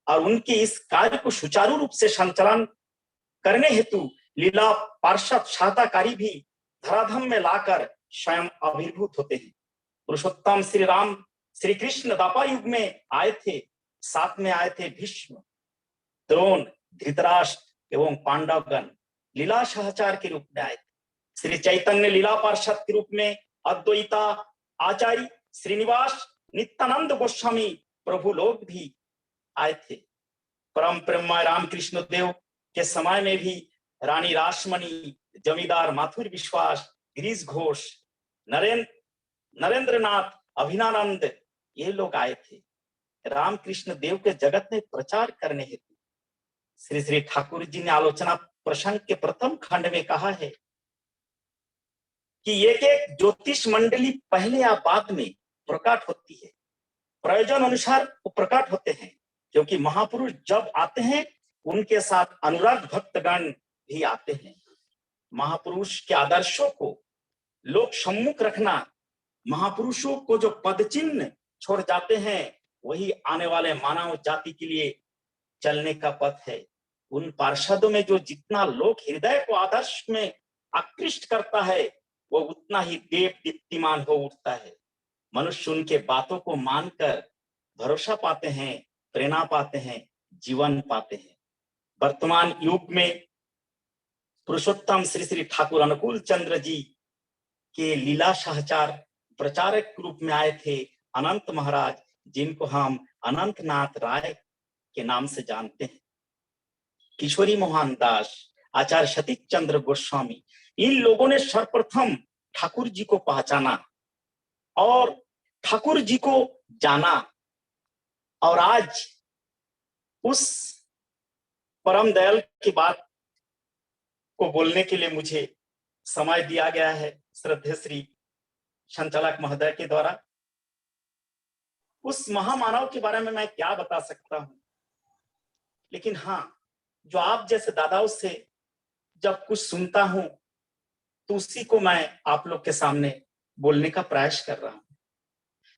Speaker 7: और उनके इस कार्य को सुचारू रूप से संचालन करने हेतु लीला पार्षद सहायताकारी भी धराधम में लाकर स्वयं आविर्भूत होते हैं। पुरुषोत्तम श्री राम श्री कृष्ण द्वापर युग में आए थे। साथ में आए थे भीष्म, द्रोण, धृतराष्ट्र एवं पांडवगण लीला सहचार के रूप में आए थे। श्री चैतन्य लीला पार्षद के रूप में अद्वैता आचार्य श्रीनिवास नित्यानंद गोस्वामी प्रभु लोग भी आए थे। परम प्रेममय रामकृष्ण देव के समय में भी रानी रासमणी, जमींदार माथुर विश्वास, गिरीश घोष, नरेंद्रनाथ, अभिनानंद ये लोग आए थे रामकृष्ण देव के जगत में प्रचार करने हेतु। श्री श्री ठाकुर जी ने आलोचना प्रसंग के प्रथम खंड में कहा है कि एक एक ज्योतिष मंडली पहले या बाद में प्रकट होती है, प्रयोजन अनुसार वो प्रकट होते हैं, क्योंकि महापुरुष जब आते हैं उनके साथ अनुराग भक्तगण भी आते हैं। महापुरुष के आदर्शों को लोक सम्मुख रखना, महापुरुषों को जो पद चिन्ह छोड़ जाते हैं वही आने वाले मानव जाति के लिए चलने का पथ है। उन पार्षदों में जो जितना लोक हृदय को आदर्श में आकृष्ट करता है वो उतना ही देव दीप्तिमान हो उठता है। मनुष्य उनके बातों को मानकर भरोसा पाते हैं, प्रेरणा पाते हैं, जीवन पाते हैं। वर्तमान युग में पुरुषोत्तम श्री श्री ठाकुर अनुकूल चंद्र जी के लीला सहचार प्रचारक रूप में आए थे अनंत महाराज, जिनको हम अनंतनाथ राय के नाम से जानते हैं। किशोरी मोहन दास, आचार्य सतीश चंद्र गोस्वामी, इन लोगों ने सर्वप्रथम ठाकुर जी को पहचाना और ठाकुर जी को जाना, और आज उस परम दयाल की बात को बोलने के लिए मुझे समय दिया गया है श्रद्धेय श्री संचालक महोदय के द्वारा। उस महामानव के बारे में मैं क्या बता सकता हूं, लेकिन हाँ, जो आप जैसे दादाओं से जब कुछ सुनता हूं तो उसी को मैं आप लोग के सामने बोलने का प्रयास कर रहा हूं।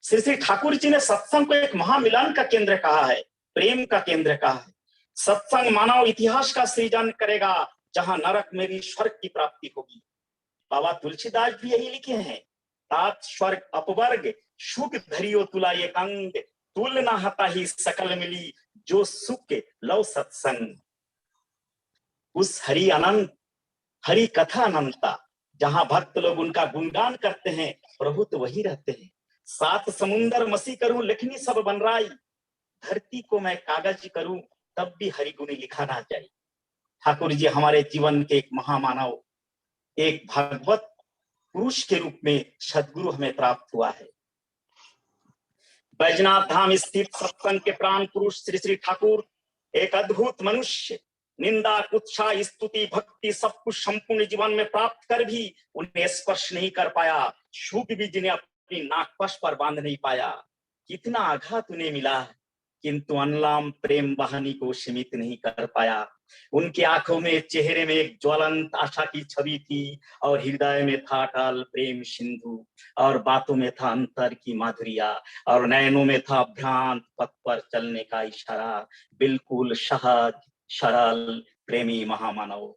Speaker 7: श्री श्री ठाकुर जी ने सत्संग को एक महामिलन का केंद्र कहा है, प्रेम का केंद्र कहा है। सत्संग मानव इतिहास का सृजन करेगा, जहां नरक में भी स्वर्ग की प्राप्ति होगी। बाबा तुलसीदास भी यही लिखे हैं, तात स्वर्ग अपवर्ग सुख धरियो तुला एक अंग, तुल ना हता ही सकल मिली जो सुख लव सत्संग। उस हरि अनंत, हरि कथा अनंता, जहां भक्त लोग उनका गुणगान करते हैं, प्रभु तो वही रहते हैं। सात समुंदर मसी करूं लिखनी सब बनराई, धरती को मैं कागज करूं तब भी हरि गुणी लिखा ना जाए। ठाकुर जी हमारे जीवन के एक महामानव, एक भागवत पुरुष के रूप में सदगुरु हमें प्राप्त हुआ है। बैजनाथ धाम स्थित सत्संग के प्राण पुरुष श्री श्री ठाकुर एक अद्भुत मनुष्य, निंदा, उत्साह, स्तुति, भक्ति सब कुछ संपूर्ण जीवन में प्राप्त कर भी उन्हें स्पर्श नहीं कर पाया। शुभ भी जिन्हें अपनी नाकपश पर बांध नहीं पाया। कितना आघात उन्हें मिला, किंतु अनलाम प्रेम बहानी को सीमित नहीं कर पाया। उनकी आंखों में, चेहरे में एक ज्वलंत आशा की छवि थी, और हृदय में था अटल प्रेम सिंधु, और बातों में था अंतर की माधुर्या, और नयनों में था भ्रांत पथ पर चलने का इशारा। बिल्कुल सहज सरल प्रेमी महामानव।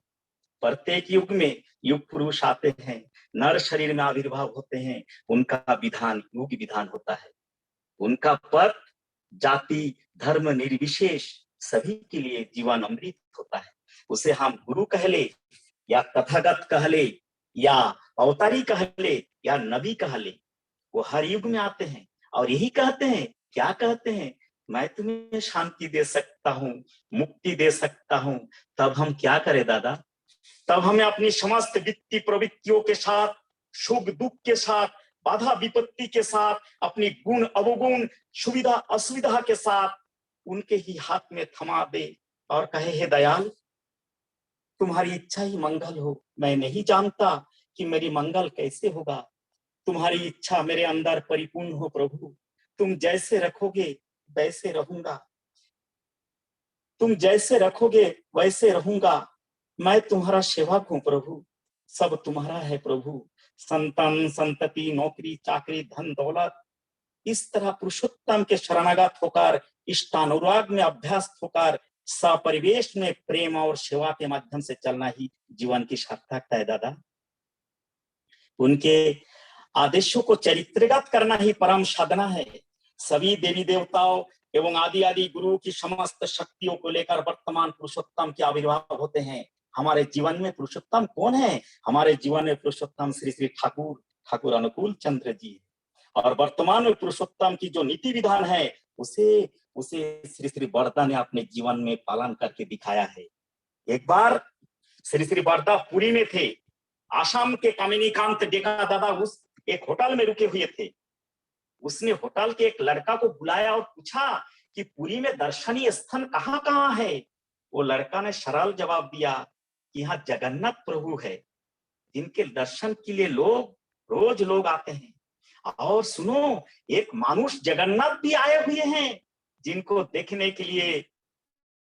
Speaker 7: प्रत्येक युग में युग पुरुष आते हैं, नर शरीर में आविर्भाव होते हैं, उनका विधान युग विधान होता है। उनका पद जाति धर्म निर्विशेष सभी के लिए जीवन अमृत होता है। उसे हम गुरु कह ले या तथागत कह ले या अवतारी कह ले या नबी कह ले, वो हर युग में आते हैं और यही कहते हैं, क्या कहते हैं, मैं तुम्हें शांति दे सकता हूँ, मुक्ति दे सकता हूँ। तब हम क्या करें दादा? तब हमें अपनी समस्त वित्तीय प्रवृत्तियों के साथ, सुख दुख के साथ बाधा विपत्ति के साथ, अपनी गुण अवगुण, सुविधा असुविधा के साथ उनके ही हाथ में थमा दे और कहे, हे दयाल, तुम्हारी इच्छा ही मंगल हो। मैं नहीं जानता कि मेरी मंगल कैसे होगा, तुम्हारी इच्छा मेरे अंदर परिपूर्ण हो प्रभु। तुम जैसे रखोगे वैसे रहूंगा, तुम जैसे रखोगे वैसे रहूंगा। मैं तुम्हारा सेवक हूं प्रभु, सब तुम्हारा है प्रभु। संतान, संतति, नौकरी, चाकरी, धन दौलत, इस तरह पुरुषोत्तम के शरणागत होकर, इष्टानुराग में अभ्यस्त होकर, सपरिवेश में प्रेम और सेवा के माध्यम से चलना ही जीवन की सार्थकता है दादा। उनके आदेशों को चरित्रगत करना ही परम साधना है। सभी देवी देवताओं एवं आदि आदि गुरु की समस्त शक्तियों को लेकर वर्तमान पुरुषोत्तम के आविर्भाव होते हैं। हमारे जीवन में पुरुषोत्तम कौन है? हमारे जीवन में पुरुषोत्तम श्री श्री ठाकुर अनुकूल चंद्र जी। और वर्तमान में पुरुषोत्तम की जो नीति विधान है उसे श्री श्री बरदा ने अपने जीवन में पालन करके दिखाया है। एक बार श्री श्री बरदा पुरी में थे, आसाम के कामिनीकांत डेका दादा उस एक होटल में रुके हुए थे। उसने होटल के एक लड़का को बुलाया और पूछा कि पुरी में दर्शनीय स्थान कहाँ कहाँ है। वो लड़का ने सरल जवाब दिया कि यहाँ जगन्नाथ प्रभु है, जिनके दर्शन के लिए रोज लोग आते हैं। और सुनो, एक मानुष जगन्नाथ भी आए हुए हैं, जिनको देखने के लिए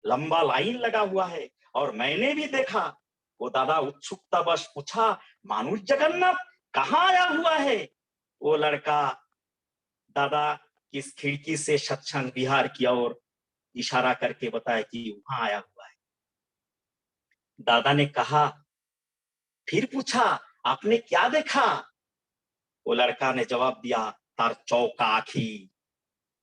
Speaker 7: लंबा लाइन लगा हुआ है, और मैंने भी देखा। वो दादा उत्सुकतावश पूछा, मानुष जगन्नाथ कहाँ आया हुआ है? वो लड़का दादा की इस खिड़की से सत्संग विहार की ओर इशारा करके बताया कि वहां आया हुआ है। दादा ने कहा, फिर पूछा, आपने क्या देखा? वो लड़का ने जवाब दिया, तार चौका आखी।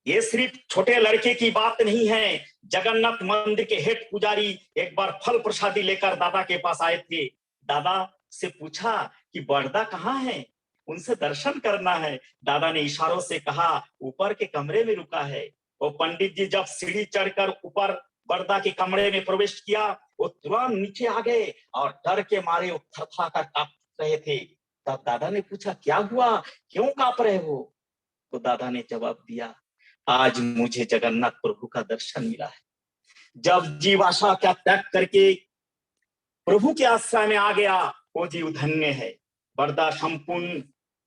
Speaker 7: ये सिर्फ छोटे लड़के की बात नहीं है। जगन्नाथ मंदिर के हेड पुजारी एक बार फल प्रसादी लेकर दादा के पास आए थे। दादा से पूछा कि बरदा कहाँ है, उनसे दर्शन करना है। दादा ने इशारों से कहा, ऊपर के कमरे में रुका है। वो पंडित जी जब सीढ़ी चढ़कर ऊपर बरदा के कमरे में प्रवेश किया, वो तुरंत नीचे आ गए और डर के मारे वो थरथरा कांप रहे थे। तब दादा ने पूछा, क्या हुआ, क्यों कांप रहे हो? तो दादा ने जवाब दिया, आज मुझे जगन्नाथ प्रभु का दर्शन मिला है। जब जीव आशा का त्याग करके प्रभु के आश्रय में आ गया, वो जीव धन्य है। बरदा संपूर्ण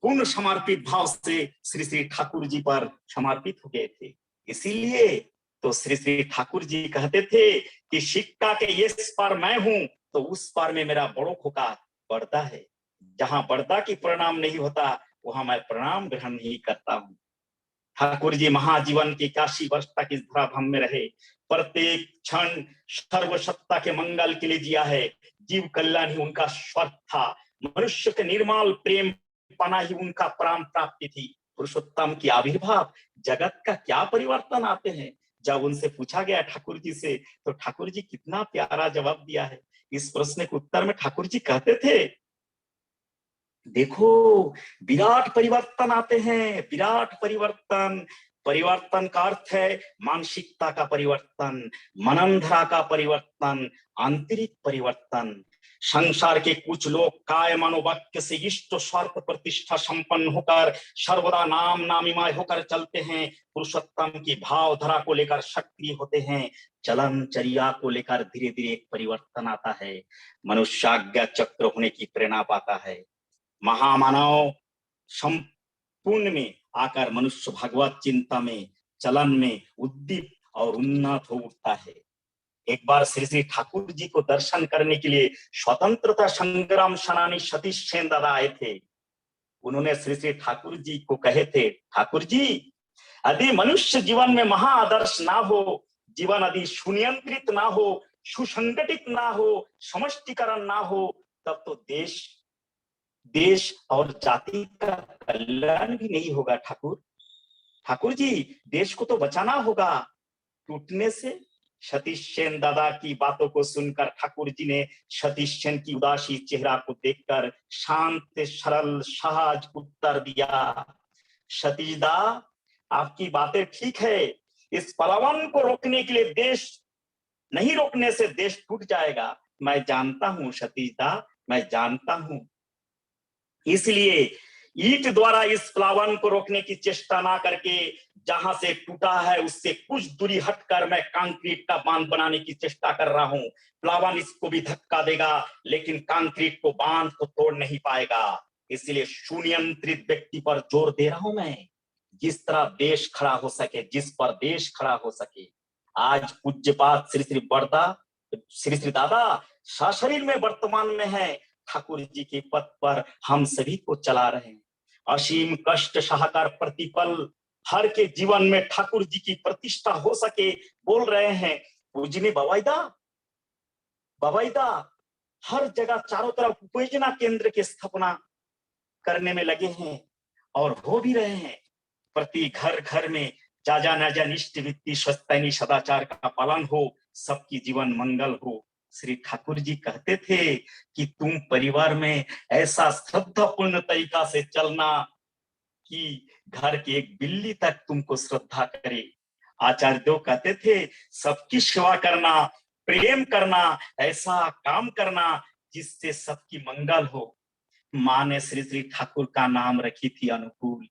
Speaker 7: पूर्ण समर्पित भाव से श्री श्री ठाकुर जी पर समर्पित हो गए थे। इसीलिए तो श्री श्री ठाकुर जी कहते थे कि सिक्का के इस पार मैं हूं तो उस पार में मेरा बड़ों खोका बरदा है। जहां बरदा की प्रणाम नहीं होता वहां मैं प्रणाम ग्रहण नहीं करता हूं। ठाकुर जी महाजीवन के 81 वर्ष तक इस धराधाम में रहे, प्रत्येक क्षण सर्वसत्ता के मंगल के लिए जिया है। जीव कल्याण ही उनका स्वार्थ था, मनुष्य के निर्मल प्रेम पाना ही उनका परम प्राप्ति थी। पुरुषोत्तम की आविर्भाव जगत का क्या परिवर्तन आते हैं? जब उनसे पूछा गया ठाकुर जी से, तो ठाकुर जी कितना प्यारा जवाब दिया है। इस प्रश्न के उत्तर में ठाकुर जी कहते थे, देखो विराट परिवर्तन आते हैं, विराट परिवर्तन। परिवर्तन का अर्थ है मानसिकता का परिवर्तन, मननधरा का परिवर्तन, आंतरिक परिवर्तन। संसार के कुछ लोग काय मनोवाक्य से इष्ट स्वार्थ प्रतिष्ठा संपन्न होकर सर्वदा नाम नामिमाय होकर चलते हैं। पुरुषोत्तम की भावधारा को लेकर सक्रिय होते हैं। चलन चर्या को लेकर धीरे धीरे एक परिवर्तन आता है। मनुष्याज्ञा चक्र होने की प्रेरणा पाता है। महामानव संपूर्ण में आकर मनुष्य भगवत चिंता में, चलन में उद्दीप और उन्नत हो उठता है। एक बार श्री श्री ठाकुर जी को दर्शन करने के लिए स्वतंत्रता संग्राम सेनानी सतीश सेन दादा आए थे। उन्होंने श्री श्री ठाकुर जी को कहे थे, ठाकुर जी, यदि मनुष्य जीवन में महाआदर्श ना हो, जीवन यदि सुनियंत्रित ना हो, सुसंगठित ना हो, समष्टिकरण ना हो, तब तो देश और जाति का कल्याण भी नहीं होगा। ठाकुर जी, देश को तो बचाना होगा टूटने से। सतीश सेन दादा की बातों को सुनकर ठाकुर जी ने सतीश सेन की उदासी चेहरा को देखकर शांत सरल सहज उत्तर दिया, सतीश दा, आपकी बातें ठीक है, इस पलावन को रोकने के लिए देश नहीं रोकने से देश टूट जाएगा। मैं जानता हूं सतीश दा, मैं जानता हूं। इसलिए ईंट द्वारा इस प्लावन को रोकने की चेष्टा ना करके जहां से टूटा है उससे कुछ दूरी हटकर मैं कंक्रीट का बांध बनाने की चेष्टा कर रहा हूं। प्लावन इसको भी धक्का देगा लेकिन कंक्रीट को बांध को तोड़ नहीं पाएगा। इसलिए सुनियंत्रित व्यक्ति पर जोर दे रहा हूं मैं, जिस तरह देश खड़ा हो सके, जिस पर देश खड़ा हो सके। आज पूज्यपाद श्री श्री बड़दा श्री श्री दादा सशरीर में वर्तमान में है, ठाकुर जी के पथ पर हम सभी को चला रहे हैं। असीम कष्ट सहाकार प्रतिपल हर के जीवन में ठाकुर जी की प्रतिष्ठा हो सके बोल रहे हैं। पूजनी बवाईदा हर जगह चारों तरफ उपयोजना केंद्र की स्थापना करने में लगे हैं और हो भी रहे हैं। प्रति घर घर में जाजा नाजा निष्ठ वित्ती स्वस्तैनी सदाचार का पालन हो, सबकी जीवन मंगल हो। श्री ठाकुर जी कहते थे कि तुम परिवार में ऐसा श्रद्धापूर्ण तरीका से चलना कि घर की एक बिल्ली तक तुमको श्रद्धा करे। आचार्य देव कहते थे सबकी सेवा करना, प्रेम करना, ऐसा काम करना जिससे सबकी मंगल हो। माँ ने श्री श्री ठाकुर का नाम रखी थी अनुकूल।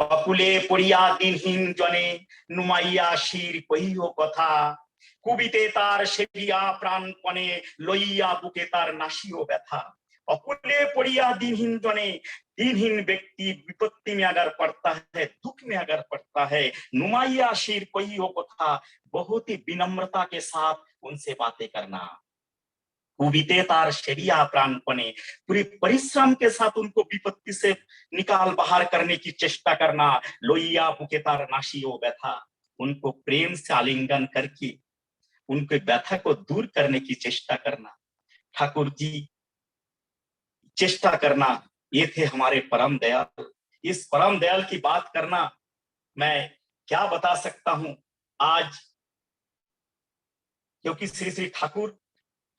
Speaker 7: अकुले पड़िया दिनहीन जने नुमाइया शीर कहियो कथा कुबिते तार सेबिया प्राणपणे लइया बुके तार नाशियो व्यथा। अकुले पड़िया दिनहीन जने, दिनहीन व्यक्ति विपत्ति में अगर पड़ता है, दुख में अगर पड़ता है, नुमाइया शीर कहियो कथा, बहुत ही विनम्रता के साथ उनसे बातें करना। कुबिते तार शरिया प्राणपणे, पूरे परिश्रम के साथ उनको विपत्ति से निकाल बाहर करने की चेष्टा करना। लोइया बुके तार नाशियो व्यथा, उनको प्रेम से आलिंगन करके उनके व्यथा को दूर करने की चेष्टा करना। ठाकुर जी चेष्टा करना, ये थे हमारे परम दयाल। इस परम दयाल की बात करना मैं क्या बता सकता हूं आज, क्योंकि श्री श्री ठाकुर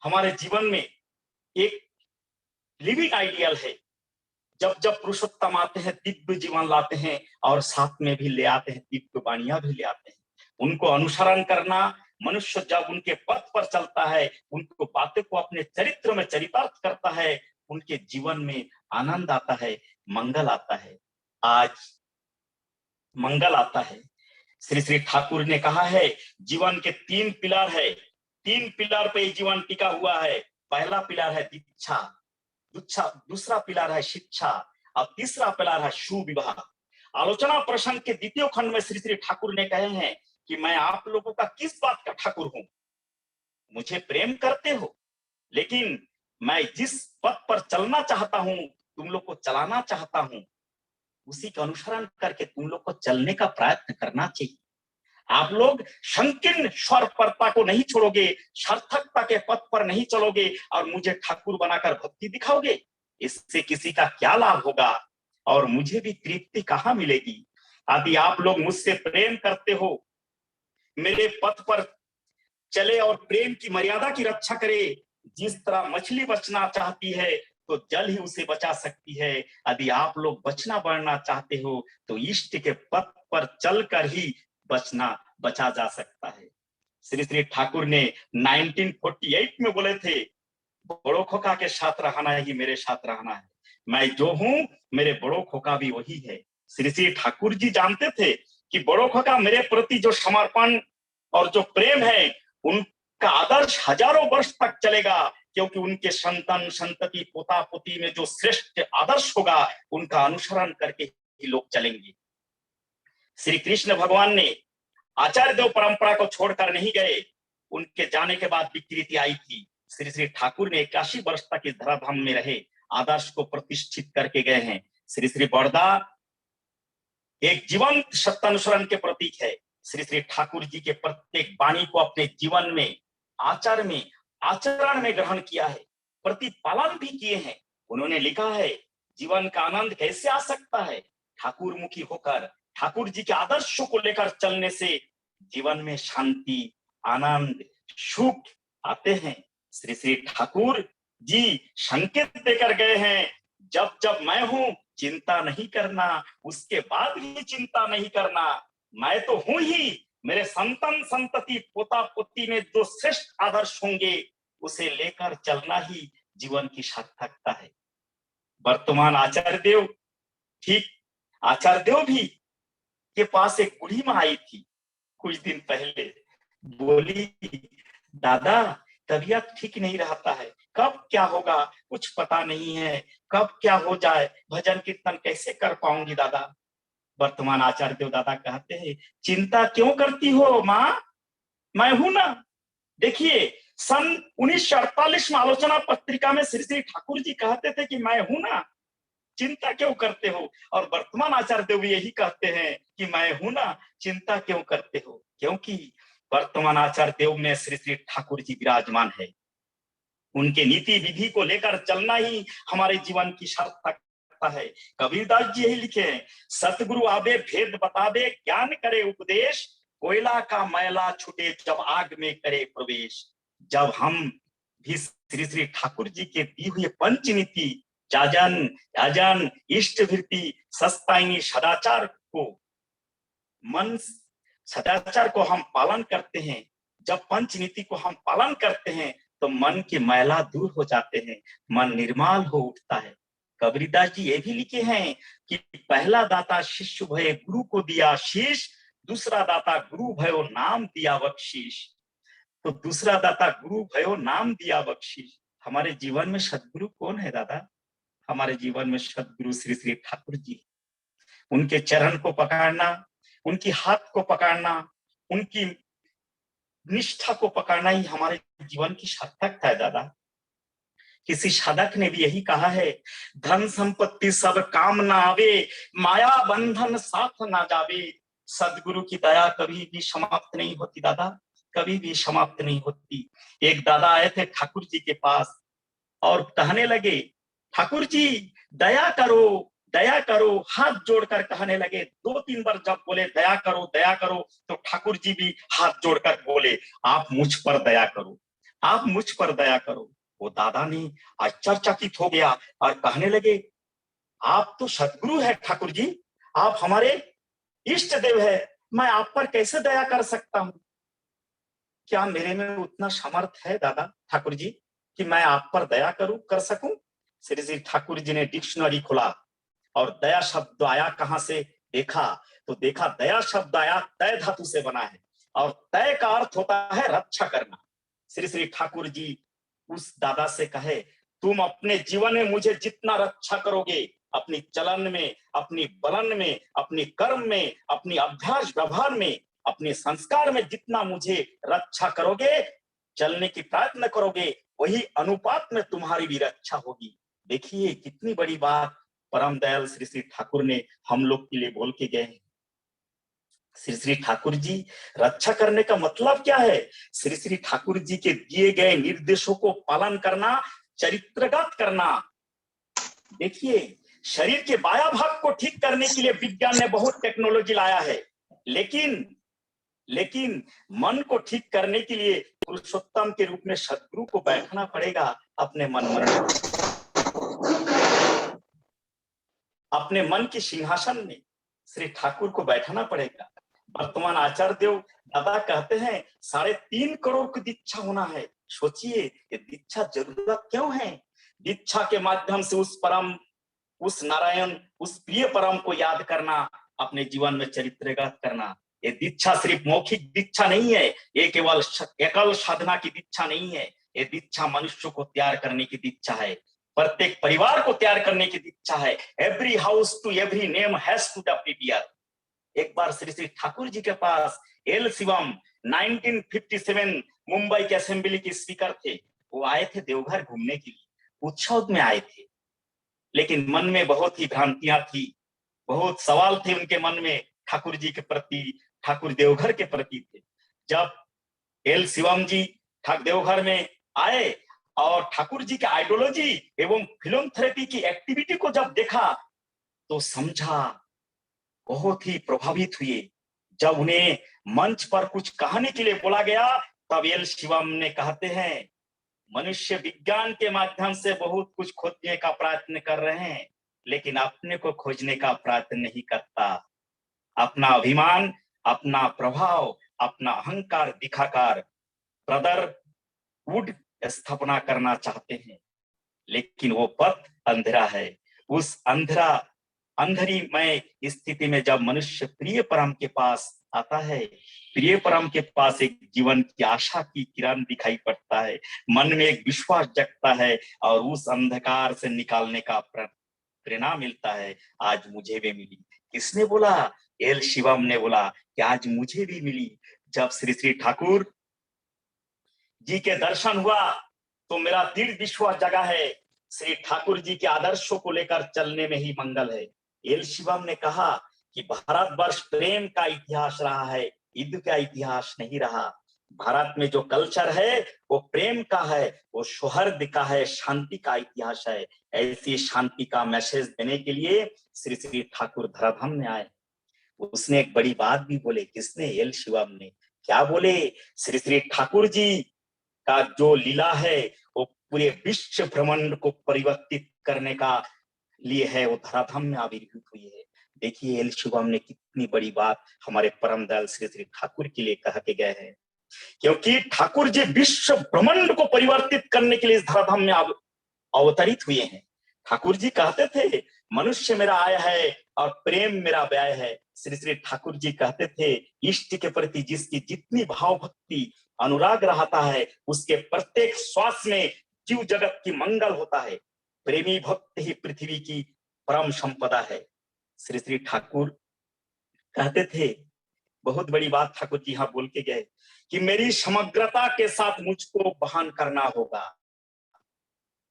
Speaker 7: हमारे जीवन में एक लिविंग आइडियल है। जब जब पुरुषोत्तम आते हैं दिव्य जीवन लाते हैं और साथ में भी ले आते हैं दिव्य वाणियां भी ले आते हैं। उनको अनुसरण करना, मनुष्य जब उनके पथ पर चलता है, उनको बातें को अपने चरित्र में चरितार्थ करता है, उनके जीवन में आनंद आता है, मंगल आता है। आज मंगल आता है। श्री श्री ठाकुर ने कहा है जीवन के 3 पिलर है, 3 पिलर पे जीवन टिका हुआ है। पहला पिलर है दीक्षा, दूसरा पिलर है शिक्षा और तीसरा पिलर है सुविवाह। आलोचना प्रसंग के 2 खंड में श्री श्री ठाकुर ने कहे हैं कि मैं आप लोगों का किस बात का ठाकुर हूं, मुझे प्रेम करते हो, लेकिन मैं जिस पथ पर चलना चाहता हूं, तुम लोग को चलाना चाहता हूं, उसी का अनुसरण करके तुम लोग को चलने का प्रयत्न करना चाहिए। आप लोग संकीर्ण स्वार्थपरता को नहीं छोड़ोगे, सार्थकता के पथ पर नहीं चलोगे और मुझे ठाकुर बनाकर भक्ति दिखाओगे, इससे किसी का क्या लाभ होगा और मुझे भी तृप्ति कहाँ मिलेगी। यदि आप लोग मुझसे प्रेम करते हो, मेरे पथ पर चले और प्रेम की मर्यादा की रक्षा करे, जिस तरह मछली बचना चाहती है तो जल ही उसे बचा सकती है, यदि आप लोग बचना चाहते हो तो इष्ट के पथ पर चलकर ही बचा जा सकता है। श्री श्री ठाकुर ने 1948 में बोले थे, बड़ो खोका के साथ रहना ही मेरे साथ रहना है, मैं जो हूं मेरे बड़ो खोका भी वही है। श्री श्री ठाकुर जी जानते थे कि बड़ो खोका मेरे प्रति जो समर्पण और जो प्रेम है, उनका आदर्श हजारों वर्ष तक चलेगा, क्योंकि उनके संतान संतति पोता पोती में जो श्रेष्ठ आदर्श होगा, उनका अनुसरण करके ही लोग चलेंगे। श्री कृष्ण भगवान ने आचार्य देव परंपरा को छोड़कर नहीं गए, उनके जाने के बाद विकृति आई थी। श्री श्री ठाकुर ने 81 वर्ष तक इस धराधाम में रहे, आदर्श को प्रतिष्ठित करके गए हैं। श्री श्री बड़दा एक जीवंत सत्यानुसरण के प्रतीक है। श्री श्री ठाकुर जी के प्रत्येक वाणी को अपने जीवन में आचरण में ग्रहण किया है, प्रतिपालन भी किए हैं। उन्होंने लिखा है जीवन का आनंद कैसे आ सकता है, ठाकुर मुखी होकर ठाकुर जी के आदर्शों को लेकर चलने से जीवन में शांति, आनंद, सुख आते हैं। श्री श्री ठाकुर जी संकेत देकर गए हैं, जब जब मैं हूं चिंता नहीं करना, उसके बाद भी चिंता नहीं करना, मैं तो हूं ही, मेरे संतान संतति पोता पोती में जो श्रेष्ठ आदर्श होंगे उसे लेकर चलना ही जीवन की सार्थकता है। वर्तमान आचार्य देव ठीक आचार्य देव भी के पास एक बूढ़ी माँ आई थी कुछ दिन पहले, बोली दादा तबीयत ठीक नहीं रहता है, कब क्या होगा कुछ पता नहीं है, कब क्या हो जाए, भजन कीर्तन कैसे कर पाऊंगी दादा। वर्तमान आचार्य देव दादा कहते हैं चिंता क्यों करती हो माँ, मैं हूं ना। देखिए सन 1948 में आलोचना पत्रिका में श्री श्री ठाकुर जी कहते थे कि मैं हूं ना, चिंता क्यों करते हो। और वर्तमान आचार्य देव यही कहते हैं कि मैं हूं ना, चिंता क्यों करते हो। क्योंकि वर्तमान आचार्य देव में श्री श्री ठाकुर जी विराजमान है। उनके नीति विधि को लेकर चलना ही हमारे जीवन की सार्थकता है। कबीरदास जी यही लिखे हैं, सतगुरु आवे भेद बतावे, ज्ञान करे उपदेश, कोयला का मैला छूटे जब आग में करे प्रवेश। जब हम भी श्री श्री ठाकुर जी के दी हुए पंच नीति जाजन याजन इष्ट वृत्ति सस्ताइनी सदाचार को मन सदाचार को हम पालन करते हैं, जब पंच नीति को हम पालन करते हैं तो मन के मैला दूर हो जाते हैं, मन निर्मल हो उठता है। कबीरदास जी ये भी लिखे हैं कि पहला दाता शिष्य भय गुरु को दिया शीश, दूसरा दाता गुरु भयो नाम दिया बख्शीश। तो दूसरा दाता गुरु भयो नाम दिया बख्शीश। हमारे जीवन में सदगुरु कौन है दादा? हमारे जीवन में सदगुरु श्री श्री ठाकुर जी। उनके चरण को पकड़ना, उनकी हाथ को पकड़ना, उनकी निष्ठा को पकड़ना ही हमारे जीवन की सार्थकता है दादा। किसी साधक ने भी यही कहा है, धन संपत्ति सब काम ना आवे, माया बंधन साथ ना जावे। सदगुरु की दया कभी भी समाप्त नहीं होती दादा, कभी भी समाप्त नहीं होती। एक दादा आए थे ठाकुर जी के पास और कहने लगे, ठाकुर जी दया करो दया करो, हाथ जोड़कर कहने लगे। 2-3 बार जब बोले दया करो तो ठाकुर जी भी हाथ जोड़कर बोले, आप मुझ पर दया करो, आप मुझ पर दया करो। वो दादा ने आश्चर्यचकित हो गया और कहने लगे, आप तो सदगुरु है ठाकुर जी, आप हमारे इष्ट देव है, मैं आप पर कैसे दया कर सकता हूं? क्या मेरे में उतना सामर्थ है दादा ठाकुर जी कि मैं आप पर दया कर सकूं? श्री श्री ठाकुर जी ने डिक्शनरी खोला और दया शब्द आया कहां से देखा तो देखा दया शब्द आया तय धातु से बना है और तय का अर्थ होता है रक्षा करना। श्री श्री ठाकुर जी उस दादा से कहे, तुम अपने जीवन में मुझे जितना रक्षा करोगे, अपनी चलन में, अपनी बलन में, अपनी कर्म में, अपनी अभ्यास व्यवहार में, अपने संस्कार में जितना मुझे रक्षा करोगे, चलने की प्रयत्न करोगे, वही अनुपात में तुम्हारी भी रक्षा होगी। देखिए कितनी बड़ी बात परम दयाल श्री श्री ठाकुर ने हम लोग के लिए बोल के गए हैं। श्री श्री ठाकुर जी रक्षा करने का मतलब क्या है? श्री श्री ठाकुर जी के दिए गए निर्देशों को पालन करना, चरित्रगत करना। देखिए शरीर के बाया भाग को ठीक करने के लिए विज्ञान ने बहुत टेक्नोलॉजी लाया है, लेकिन मन को ठीक करने के लिए पुरुषोत्तम के रूप में सदगुरु को बैठना पड़ेगा अपने मन में, अपने मन के सिंहासन में श्री ठाकुर को बैठाना पड़ेगा। वर्तमान आचार्य देव दादा कहते हैं 3.5 करोड़ की दीक्षा होना है। सोचिए ये दीक्षा जरूरत क्यों है? दीक्षा के माध्यम से उस परम, उस नारायण, उस प्रिय परम को याद करना, अपने जीवन में चरित्रगत करना। ये दीक्षा सिर्फ मौखिक दीक्षा नहीं है, ये केवल एकल साधना की दीक्षा नहीं है, ये दीक्षा मनुष्य को तैयार करने की दीक्षा है, प्रत्येक परिवार को तैयार करने की दीक्षा है। Every house to every name has to be prepare. एक बार श्री श्री ठाकुर जी के पास एल शिवम 1957 मुंबई के असेंबली के स्पीकर थे। वो आए थे देवघर घूमने के लिए, उत्सव में आए थे, लेकिन मन में बहुत ही भ्रांतियां थी, बहुत सवाल थे उनके मन में ठाकुर जी के प्रति, ठाकुर देवघर के प्रति थे। जब एल शिवम जी देवघर में आए और ठाकुर जी के आइडियोलॉजी एवं फिल्मथेरेपी की एक्टिविटी को जब देखा तो समझा, बहुत ही प्रभावित हुए। जब उन्हें मंच पर कुछ कहने के लिए बोला गया तब एल शिवम ने कहते हैं, मनुष्य विज्ञान के माध्यम से बहुत कुछ खोजने का प्रयत्न कर रहे हैं, लेकिन अपने को खोजने का प्रयत्न नहीं करता। अपना अभिमान, अपना प्रभाव, अपना अहंकार दिखाकर ब्रदरहुड स्थापना करना चाहते हैं, लेकिन वो पथ अंधेरा है। उस अंधेरा अंधरी में स्थिति में जब मनुष्य प्रिय परम के पास आता है, प्रिय परम के पास एक जीवन की आशा की किरण दिखाई पड़ता है, मन में एक विश्वास जगता है और उस अंधकार से निकालने का प्रेरणा मिलता है। आज मुझे भी मिली। किसने बोला? एल शिवम ने बोला कि आज मुझे भी मिली। जब श्री श्री ठाकुर जी के दर्शन हुआ तो मेरा दृढ़ विश्वास जगा है, श्री ठाकुर जी के आदर्शों को लेकर चलने में ही मंगल है। एल शिवम ने कहा कि भारतवर्ष प्रेम का इतिहास रहा है, युद्ध का इतिहास नहीं रहा। भारत में जो कल्चर है वो प्रेम का है, वो सौहार्द का है, शांति का इतिहास है। ऐसी शांति का मैसेज देने के लिए श्री श्री ठाकुर धराधाम में आए। उसने एक बड़ी बात भी बोले। किसने? एल शिवम ने। क्या बोले? श्री श्री ठाकुर जी का जो लीला है वो पूरे विश्व ब्रह्मांड को परिवर्तित करने का लिए है, वो धराधाम में आविर्भूत हुई है। देखिए एल शिवम ने कितनी बड़ी बात हमारे परम दयाल श्री श्री ठाकुर के लिए कह के गए हैं, क्योंकि ठाकुर जी विश्व ब्रह्मांड को परिवर्तित करने के लिए इस धराधाम में अवतरित हुए हैं। ठाकुर जी कहते थे मनुष्य मेरा आय है और प्रेम मेरा व्यय है। श्री श्री ठाकुर जी कहते थे इष्ट के प्रति जिसकी जितनी भाव भक्ति अनुराग रहता है, उसके प्रत्येक श्वास में जीव जगत की मंगल होता है। प्रेमी भक्त ही पृथ्वी की परम संपदा है। श्री श्री ठाकुर कहते थे, बहुत बड़ी बात ठाकुर जी यहाँ बोल के गए कि मेरी समग्रता के साथ मुझको बहन करना होगा।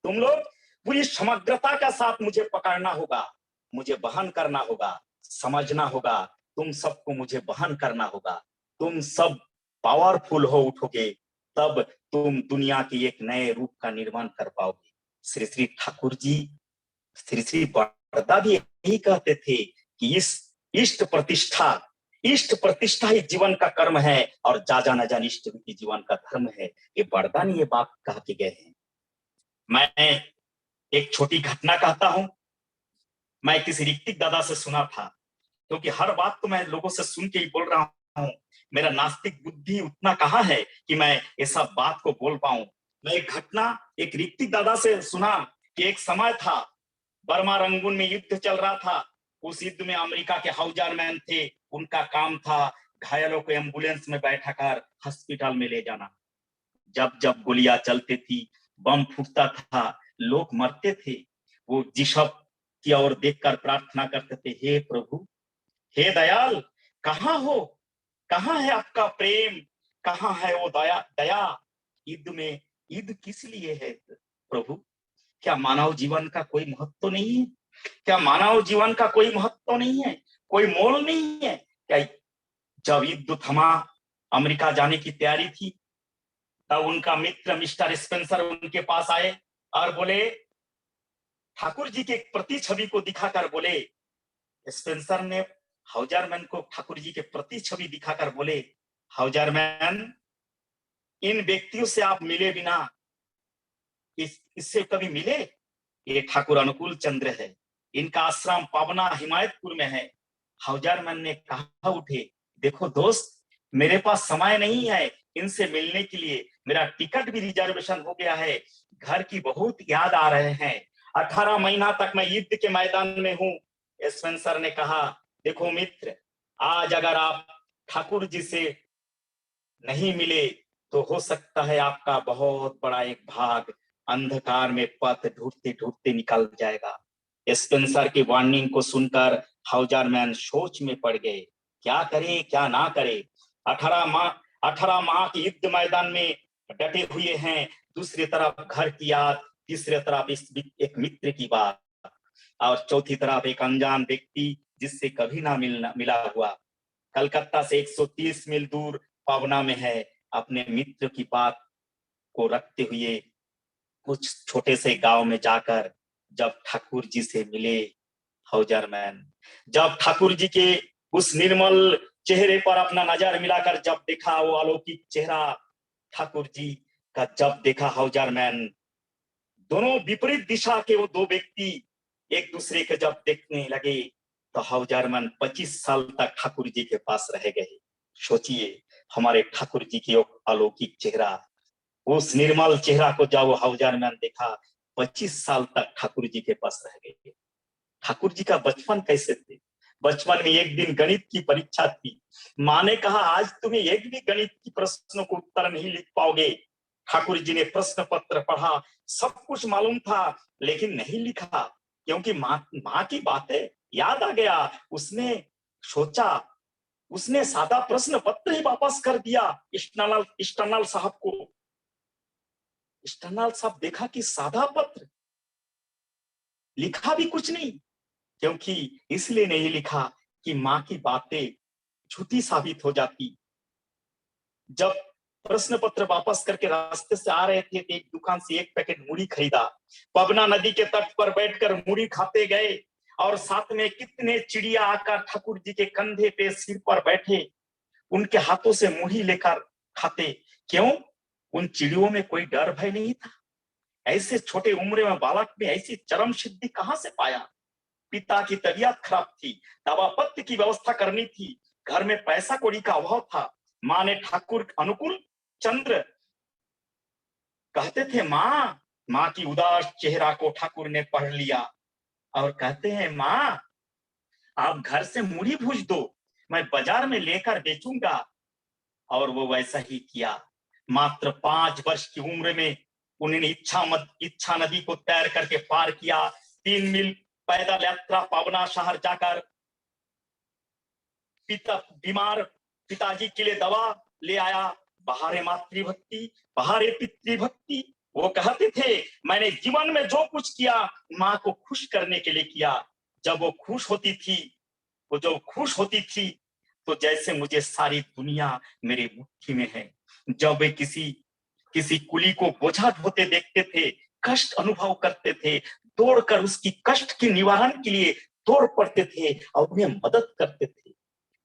Speaker 7: तुम लोग पूरी समग्रता के साथ मुझे पकड़ना होगा, मुझे बहन करना होगा, समझना होगा, तुम सबको मुझे बहन करना होगा। तुम सब पावरफुल हो उठोगे तब तुम दुनिया के एक नए रूप का निर्माण कर पाओगे। श्री श्री ठाकुर जी, श्री श्री बड़दा भी यही कहते थे कि इस इष्ट प्रतिष्ठा ही जीवन का कर्म है और जा जाना जान इष्ट की जीवन का धर्म है। ये बड़दा ने ये बात कह के गए हैं। मैं एक छोटी घटना कहता हूं। मैं किसी ऋतिक दादा से सुना था, क्योंकि हर बात तो मैं लोगों से सुन के ही बोल रहा हूं। मेरा नास्तिक बुद्धि उतना कहाँ है कि मैं ये सब बात को बोल पाऊं। मैं एक घटना एक ऋतिक दादा से सुना कि एक समय था, बर्मा रंगून में युद्ध चल रहा था। उस युद्ध में अमेरिका के हाउजरमैन थे, उनका काम था घायलों को एम्बुलेंस में बैठाकर हॉस्पिटल में ले जाना। जब जब गोलियां चलती थी, बम फूटता था, लोग मरते थे, वो जिशब की ओर देखकर प्रार्थना करते थे, हे प्रभु, हे दयाल, कहाँ हो? कहाँ है आपका प्रेम? कहाँ है वो दया? युद्ध में युद्ध किस लिए है प्रभु? क्या मानव जीवन का कोई महत्व नहीं है? क्या मानव जीवन का कोई महत्व नहीं है? कोई मोल नहीं है क्या? जब युद्ध थमा, अमेरिका जाने की तैयारी थी, तब उनका मित्र मिस्टर स्पेंसर उनके पास आए और बोले, ठाकुर जी के प्रति छवि को दिखाकर बोले, स्पेंसर ने हाउजरमैन को ठाकुर जी के प्रति छवि दिखाकर बोले, हाउजरमैन, इन व्यक्तियों से आप मिले बिना इससे कभी मिले? ये ठाकुर अनुकूल चंद्र है, इनका आश्रम पावना हिमायतपुर में है। हाउजरमैन ने कहा उठे, देखो दोस्त, मेरे पास समय नहीं है इनसे मिलने के लिए, मेरा टिकट भी रिजर्वेशन हो गया है, घर की बहुत याद आ रहे हैं, 18 महीना तक मैं युद्ध के मैदान में हूँ। स्पेंसर ने कहा, देखो मित्र, आज अगर आप ठाकुर जी से नहीं मिले तो हो सकता है आपका बहुत बड़ा एक भाग अंधकार में पथ ढूंढते ढूंढते निकल जाएगा। स्पेंसर की वार्निंग को सुनकर हाउजरमैन सोच में पड़ गए, क्या करे क्या ना करे। 18 माह के युद्ध मैदान में डटे हुए हैं, दूसरी तरफ घर की याद, तीसरी तरफ एक मित्र की बात, और चौथी तरफ एक अनजान व्यक्ति जिससे कभी ना मिला हुआ, कलकत्ता से 130 मील दूर पावना में है। अपने मित्र की बात को रखते हुए कुछ छोटे से गांव में जाकर जब ठाकुर जी से मिले हाउजरमैन, जब ठाकुर जी के उस निर्मल चेहरे पर अपना नजर मिलाकर जब देखा, वो अलौकिक चेहरा ठाकुर जी का जब देखा हाउजरमैन, दोनों विपरीत दिशा के वो दो व्यक्ति एक दूसरे के जब देखने लगे तो हाउजरमैन 25 साल तक ठाकुर जी के पास रह गए। सोचिए, हमारे ठाकुर जी की अलौकिक चेहरा, उस निर्मल चेहरा को जब हाउजरमैन देखा, 25 साल तक ठाकुर जी के पास रह गए। ठाकुर जी का बचपन कैसे थे। बचपन में एक दिन गणित की परीक्षा थी। माँ ने कहा आज तुम्हें एक भी गणित की प्रश्नों को उत्तर नहीं लिख पाओगे। ठाकुर जी ने प्रश्न पत्र पढ़ा, सब कुछ मालूम था लेकिन नहीं लिखा, क्योंकि माँ की बातें याद आ गया। उसने सोचा, उसने सादा प्रश्न पत्र ही वापस कर दिया इष्टनाल साहब को। इष्टनाल साहब देखा कि सादा पत्र, लिखा भी कुछ नहीं, क्योंकि इसलिए नहीं लिखा कि माँ की बातें झूठी साबित हो जाती। जब प्रश्न पत्र वापस करके रास्ते से आ रहे थे तो एक दुकान से एक पैकेट मुड़ी खरीदा। पवना नदी के तट पर बैठकर मुड़ी खाते गए और साथ में कितने चिड़िया आकर ठाकुर जी के कंधे पे सिर पर बैठे, उनके हाथों से मुड़ी लेकर खाते। क्यों? उन चिड़ियों में कोई डर भय नहीं था। ऐसे छोटे उम्र में बालक में ऐसी चरम सिद्धि कहां से पाया। पिता की तबीयत खराब थी, दवा पत्ती की व्यवस्था करनी थी, घर में पैसा कौड़ी का अभाव था। माँ ने ठाकुर अनुकूल चंद्र कहते थे माँ की उदास चेहरा को ठाकुर ने पढ़ लिया और कहते हैं माँ आप घर से मुड़ी भूज दो, मैं बाजार में लेकर बेचूंगा। और वो वैसा ही किया। मात्र 5 वर्ष की उम्र में उन्होंने इच्छा नदी को तैर करके पार किया। 3 मील पैदल यात्रा पावना शहर जाकर बीमार पिताजी के लिए दवा ले आया। बहारे मातृभक्ति, बहारे पितृभक्ति। वो कहते थे मैंने जीवन में जो कुछ किया माँ को खुश करने के लिए किया। जब वो खुश होती थी तो जैसे मुझे सारी दुनिया मेरे मुट्ठी में है। जब वे किसी कुली को बोझा ढोते देखते थे, कष्ट अनुभव करते थे, दौड़कर उसकी कष्ट के निवारण के लिए दौड़ पड़ते थे और उन्हें मदद करते थे।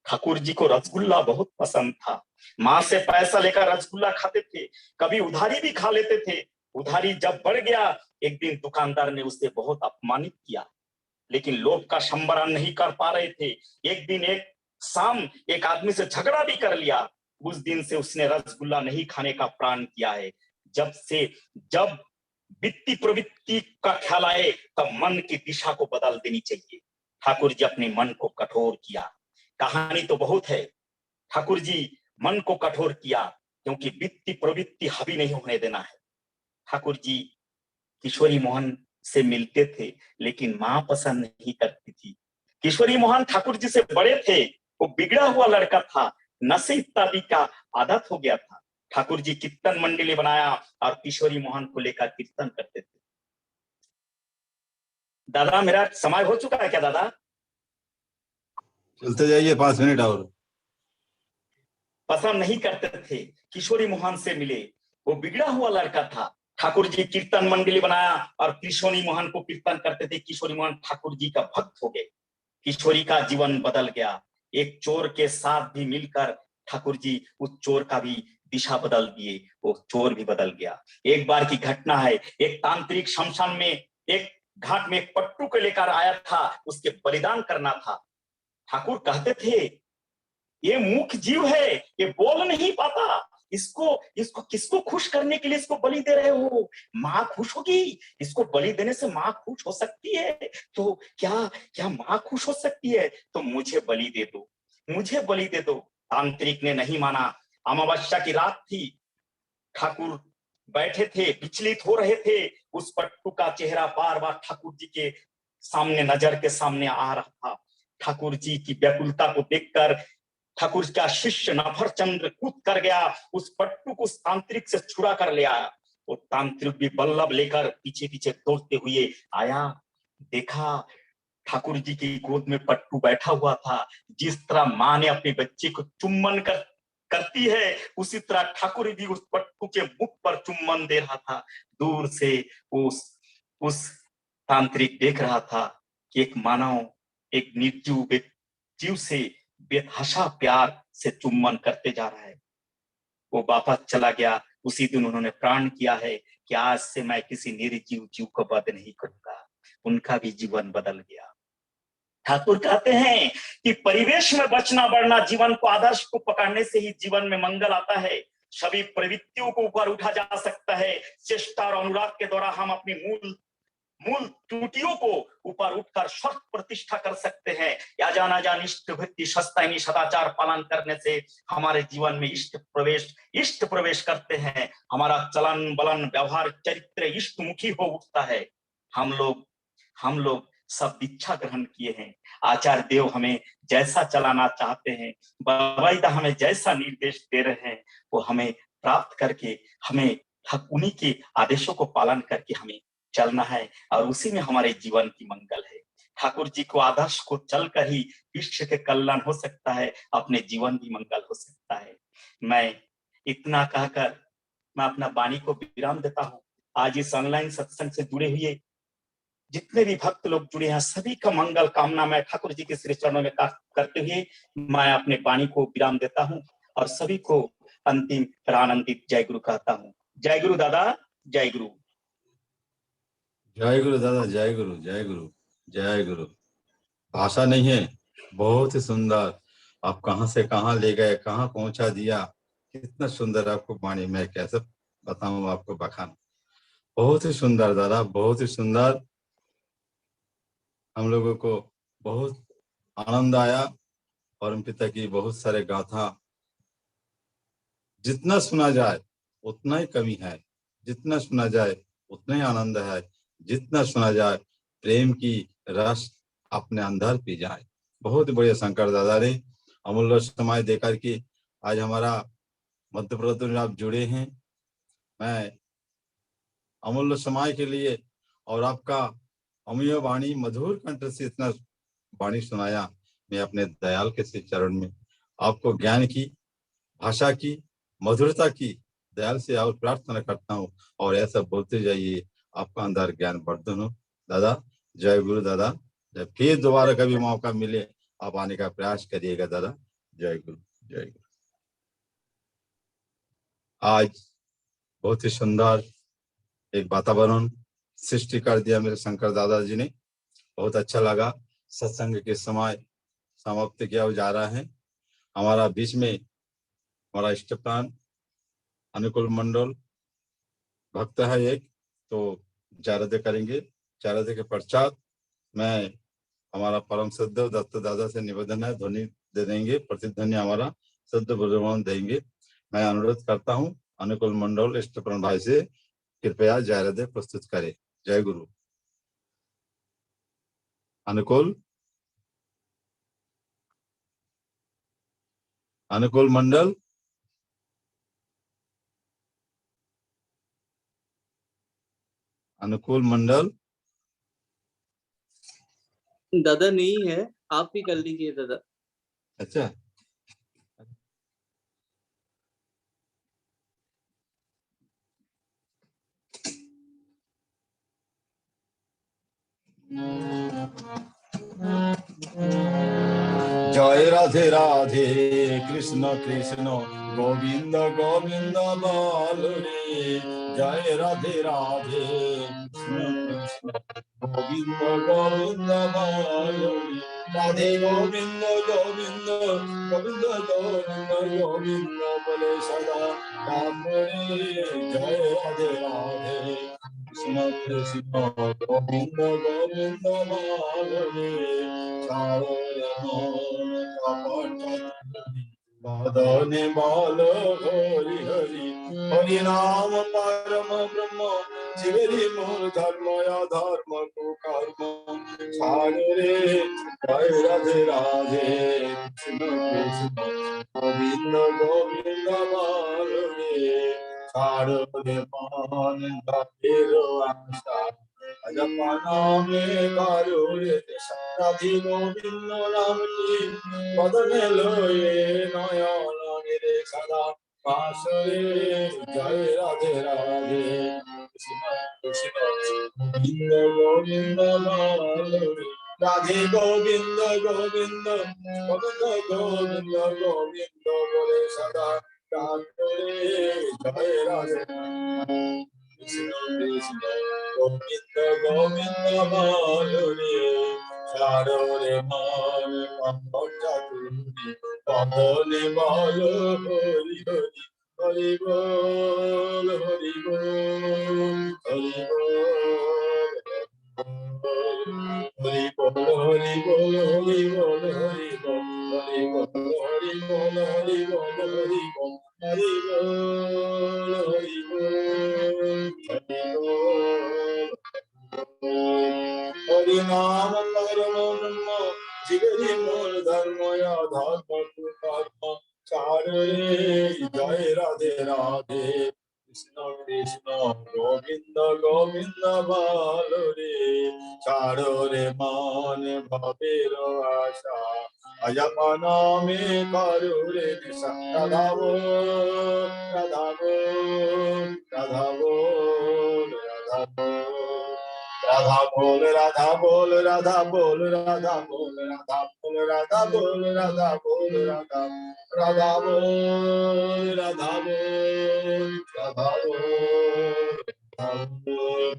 Speaker 7: ठाकुर जी को रसगुल्ला बहुत पसंद था। माँ से पैसा लेकर रसगुल्ला खाते थे, कभी उधारी भी खा लेते थे। उधारी जब बढ़ गया, एक दिन दुकानदार ने उसे बहुत अपमानित किया, लेकिन लोभ का संबरण नहीं कर पा रहे थे। एक दिन एक शाम एक आदमी से झगड़ा भी कर लिया। उस दिन से उसने रसगुल्ला नहीं खाने का प्रण किया है। जब वित्तीय प्रवृत्ति का ख्याल आए तब मन की दिशा को बदल देनी चाहिए। ठाकुर जी अपने मन को कठोर किया। कहानी तो बहुत है। ठाकुर जी मन को कठोर किया क्योंकि वित्तीय प्रवृत्ति हावी नहीं होने देना है। ठाकुर जी किशोरी मोहन से मिलते थे लेकिन मां पसंद नहीं करती थी। किशोरी मोहन ठाकुर जी से बड़े थे, वो बिगड़ा हुआ लड़का था, नशे इत्यादि का आदत हो गया था। ठाकुर जी कीर्तन मंडली बनाया और किशोरी मोहन को लेकर कीर्तन करते थे। दादा मेरा समय हो चुका है क्या दादा?
Speaker 1: चलते जाइए 5 मिनट और।
Speaker 7: पसंद नहीं करते थे, किशोरी मोहन से मिले, वो बिगड़ा हुआ लड़का था। ठाकुर जी कीर्तन मंडली बनाया और किशोरी मोहन को कीर्तन करते थे। किशोरी मोहन ठाकुर जी का भक्त हो गए। किशोरी का जीवन बदल गया। एक चोर के साथ भी मिलकर ठाकुर जी उस चोर का भी दिशा बदल दिए, वो चोर भी बदल गया। एक बार की घटना है, एक तांत्रिक शमशान में एक घाट में एक पट्टू को लेकर आया था, उसके बलिदान करना था। ठाकुर कहते थे ये मूक जीव है, ये बोल नहीं पाता, इसको किसको खुश करने के लिए इसको बलि दे रहे हो? माँ खुश होगी, इसको बलि देने से माँ खुश हो सकती है, तो क्या माँ खुश हो सकती है? तो मुझे बलि दे दो, मुझे बलि दे दो। तांत्रिक ने नहीं माना। अमावस्या की रात थी, ठाकुर बैठे थे, विचलित हो रहे थे। उस पट्टू का चेहरा बार बार ठाकुर जी के सामने, नजर के सामने आ रहा था। ठाकुर जी की व्याकुलता को देखकर ठाकुर का शिष्य नफरचंद्र कूद कर गया, उस पट्टू को उस तांत्रिक से छुड़ा कर ले आया। वो तांत्रिक भी बल्लभ लेकर पीछे पीछे दौड़ते हुए आया। देखा ठाकुर जी की गोद में पट्टू बैठा हुआ था। जिस तरह माँ ने अपने बच्चे को चुम्बन करती है, उसी तरह ठाकुर भी उस पट्टू के मुख पर चुम्बन दे रहा था। दूर से उस तांत्रिक देख रहा था कि एक मानव एक निर्जीव जीव से बेतहाशा प्यार से चुम्बन करते जा रहा है। वो वापस चला गया। उसी दिन उन्होंने प्रण किया है कि आज से मैं किसी निर्जीव जीव को वध नहीं करूंगा। उनका भी जीवन बदल गया। ठाकुर कहते हैं कि परिवेश में बचना बढ़ना, जीवन को आदर्श को पकड़ने से ही जीवन में मंगल आता है। सभी प्रवृत्तियों को ऊपर उठा जा सकता है। चेष्टा और अनुराग के द्वारा हम अपनी मूल त्रुटियों को ऊपर उठकर शर्त प्रतिष्ठा कर सकते हैं। या जाना जान इष्ट भक्ति सस्तायनी सदाचार पालन करने से हमारे जीवन में इष्ट प्रवेश करते हैं। हमारा चलन बलन व्यवहार चरित्र इष्टमुखी हो उठता है। हम लोग सब दीक्षा ग्रहण किए हैं। आचार्य देव हमें जैसा चलाना चाहते हैं, बाबाईदा हमें जैसा निर्देश दे रहे हैं, वो हमें प्राप्त करके हमें उन्हीं के आदेशों को पालन करके हमें चलना है और उसी में हमारे जीवन की मंगल है। ठाकुर जी को आदर्श को चलकर ही विश्व के कल्याण हो सकता है, अपने जीवन की मंगल हो सकता है। मैं इतना कहकर मैं अपना वाणी को विराम देता हूँ। आज इस ऑनलाइन सत्संग से जुड़े हुए जितने भी भक्त लोग जुड़े हैं, सभी का मंगल कामना मैं ठाकुर जी के श्री चरणों में करते हुए मैं अपने वाणी को विराम देता हूँ और सभी को अंतिम आनंदित जय गुरु कहता हूँ। जय गुरु दादा, जय गुरु।
Speaker 1: जय गुरु दादा, जय गुरु, जय गुरु, जय गुरु। भाषा नहीं है, बहुत ही सुंदर। आप कहाँ से कहाँ ले गए, कहाँ पहुंचा दिया, कितना सुंदर आपको वाणी, मैं कैसे बताऊं आपको बखान। बहुत ही सुंदर दादा, बहुत ही सुंदर। हम लोगों को बहुत आनंद आया। परमपिता की बहुत सारे गाथा, जितना सुना जाए उतना ही कमी है, जितना सुना जाए उतना ही आनंद है, जितना सुना जाए प्रेम की रस अपने अंदर पी जाए। बहुत बढ़िया शंकर दादा ने अमूल्य समय देकर के आज हमारा मध्य प्रदेश में आप जुड़े हैं। मैं अमूल्य समय के लिए और आपका अमीय वाणी मधुर कंठ से इतना वाणी सुनाया, मैं अपने दयाल के श्री चरण में आपको ज्ञान की, भाषा की, मधुरता की दयाल से और प्रार्थना करता हूँ और ऐसा बोलते जाइए, आपका अंदर ज्ञान वर्धन हो। दादा जय गुरु दादा। जब फिर दोबारा कभी मौका मिले आप आने का प्रयास करिएगा दादा। जय गुरु, जय गुरु। आज बहुत ही सुंदर एक वातावरण सृष्टि कर दिया मेरे शंकर दादाजी ने, बहुत अच्छा लगा। सत्संग के समय समाप्त किया जा रहा है। हमारा बीच में हमारा इष्टप्राण अनुकूल मंडल भक्त है एक, तो चारदे करेंगे। चारदे के पश्चात मैं हमारा परम श्रद्धेय दत्त दादा से निवेदन है, ध्वनि दे देंगे, प्रतिध्वनि हमारा शुद्ध बुजुर्ग देंगे। मैं अनुरोध करता हूँ अनुकूल मंडल इष्टप्राण भाई से कृपया जायरदे प्रस्तुत करें। जय गुरु। अनुकूल मंडल, अनुकूल मंडल।
Speaker 8: दादा नहीं है, आप ही कर लीजिए दादा।
Speaker 1: अच्छा, जय राधे राधे, कृष्ण कृष्ण गोविंद गोविंद बालरे। जय राधे राधे, कृष्ण कृष्ण गोविंद गोविंद बालरे। राधे गोविंद गोविंद गोविंद गोविंद गोविंद बोले सदा राधे। जय राधे राधे, कृष्ण कृष्ण गोविंद गोविंद बालरे। बदने बाल हरि हरि, हरि नाम परम ब्रह्म, जीवरी मूल धर्म या धर्म को कर्म छाड़ रे। जय राधे राधे, कृष्ण कृष्ण गोविंद गोविंद बाल रे। छाड़ रे मान गंभीर आशा, अजपना में कारुण्य राधे गोविंद नाम की बदने लोए नयन मेरे सदा पास रे। जय राधे राधे, कृष्ण कृष्ण गोविंद गोविंद बाल रे। राधे गोविंद गोविंद गोविंद गोविंद गोविंद बोले सदा रे। जय राधे कृष्ण कृष्ण गोविंद गोविंद बाल रे। चारो रे मान बदने बाल हरि हरि, हरि बोल हरि बोल हरि बोल। हरि बोल हरि बोल हरि बोल हरि बोल हरि बोल हरि बोल हरि बोल हरि बोल हरि बोल हरि बोल हरि नाम परमो ब्रह्म जिगरि मूल धर्म आधार धर्म चार रे जय राधे राधे कृष्ण कृष्ण गोविंद गोविंद बाल रे चारो रे मान भवेर आशा अयपना में करो रे निशा राधा बोल राधा बोल राधा बोल राधा बोल राधा बोल राधा बोल राधा बोल राधा बोल राधा बोल राधा बोल राधा बोल राधा बोल राधा बोल राधा बोल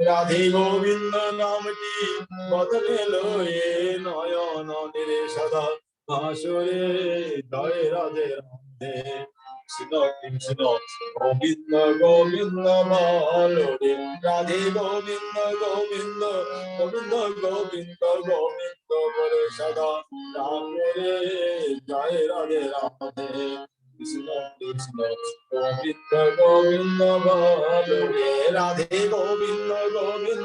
Speaker 1: राधे गोविंद नाम की बदले लो ये नयन निरे सदा भासुरे जय राधे राधे कृष्ण कृष्ण गोविंद गोविंद बालोरे राधे गोविंद गोविंद गोविंद गोविंद गोविंद बोले सदा राम रे जय राधे राधे कृष्ण कृष्ण गोविंद गोविंद बालोरे राधे गोविंद गोविंद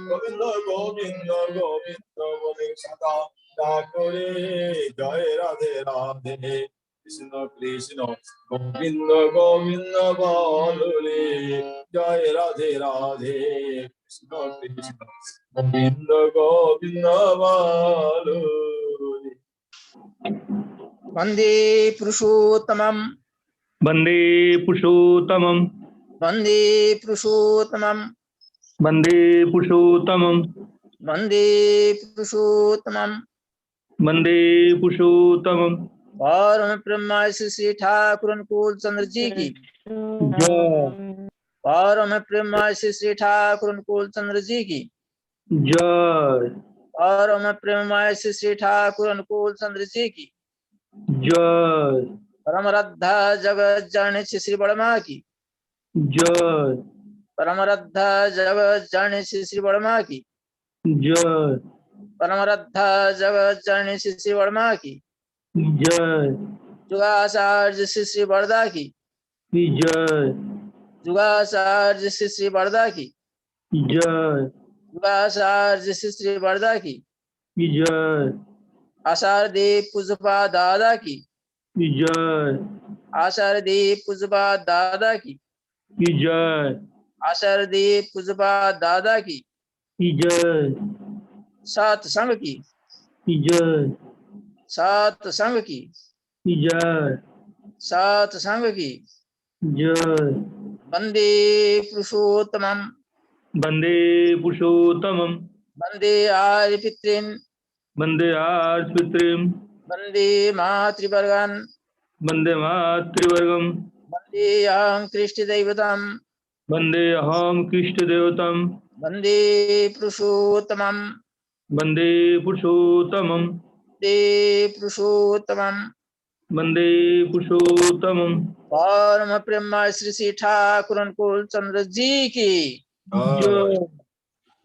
Speaker 1: गोविंद गोविंद गोविंद बोले सदा राम रे जय राधे राधे कृष्ण कृष्ण गोविंद गोविंद बालोरे जय राधे राधे कृष्ण कृष्ण गोविंद गोविंद बालोरे
Speaker 9: वंदे पुरुषोत्तमं
Speaker 10: वन्दे पुरुषोत्तमं
Speaker 9: वंदे पुरुषोत्तमं
Speaker 10: वन्दे पुरुषोत्तमं
Speaker 9: वंदे पुरुषोत्तमं
Speaker 10: वन्दे पुरुषोत्तमं
Speaker 9: परम ब्रह्म श्री ठाकुर अनुकूल चंद्र जी की
Speaker 10: जय
Speaker 9: परम ब्रह्म श्री ठाकुर अनुकूल चंद्र जी की
Speaker 10: जय
Speaker 9: परम ब्रह्म श्री ठाकुर अनुकूल चंद्र जी की
Speaker 10: जय
Speaker 9: परम रद्धा जगत जननी श्री बड़मा की
Speaker 10: जय
Speaker 9: परम रद्धा जगत जननी श्री बड़मा की
Speaker 10: जय
Speaker 9: परम रद्धा जगत जननी श्री बड़मा की
Speaker 10: जय
Speaker 9: जुगाचार्य श्री बरदा की
Speaker 10: जय
Speaker 9: जुगाचार्य श्री बरदा की
Speaker 10: जय
Speaker 9: जुगाचार्य श्री बरदा की
Speaker 10: जय
Speaker 9: आचार्य देव पुजपा दादा की
Speaker 10: जय
Speaker 9: आचार्य देव पुजपा दादा की
Speaker 10: जय
Speaker 9: आचार्य देव पुजपा दादा की
Speaker 10: जय
Speaker 9: सत्संग की
Speaker 10: जय
Speaker 9: सत्संग की
Speaker 10: जय
Speaker 9: सत्संग की
Speaker 10: जय
Speaker 9: वंदे पुरुषोत्तमं
Speaker 10: वन्दे पुरुषोत्तमं
Speaker 9: वंदे आर्य पितॄन्
Speaker 10: वन्दे आर्षपितॄन्
Speaker 9: वंदे मातृवर्गान्
Speaker 10: वन्दे मातृवर्गं
Speaker 9: वंदे अहं कृष्णदैवतं
Speaker 10: वन्दे अहं कृष्णदेवतं
Speaker 9: वंदे पुरुषोत्तमं
Speaker 10: वन्दे पुरुषोत्तमं
Speaker 9: वंदे पुरुषोत्तमं
Speaker 10: वन्दे पुरुषोत्तमं
Speaker 9: परम ब्रह्म श्री ठाकुर अनुकूल चंद्र जी की
Speaker 10: जय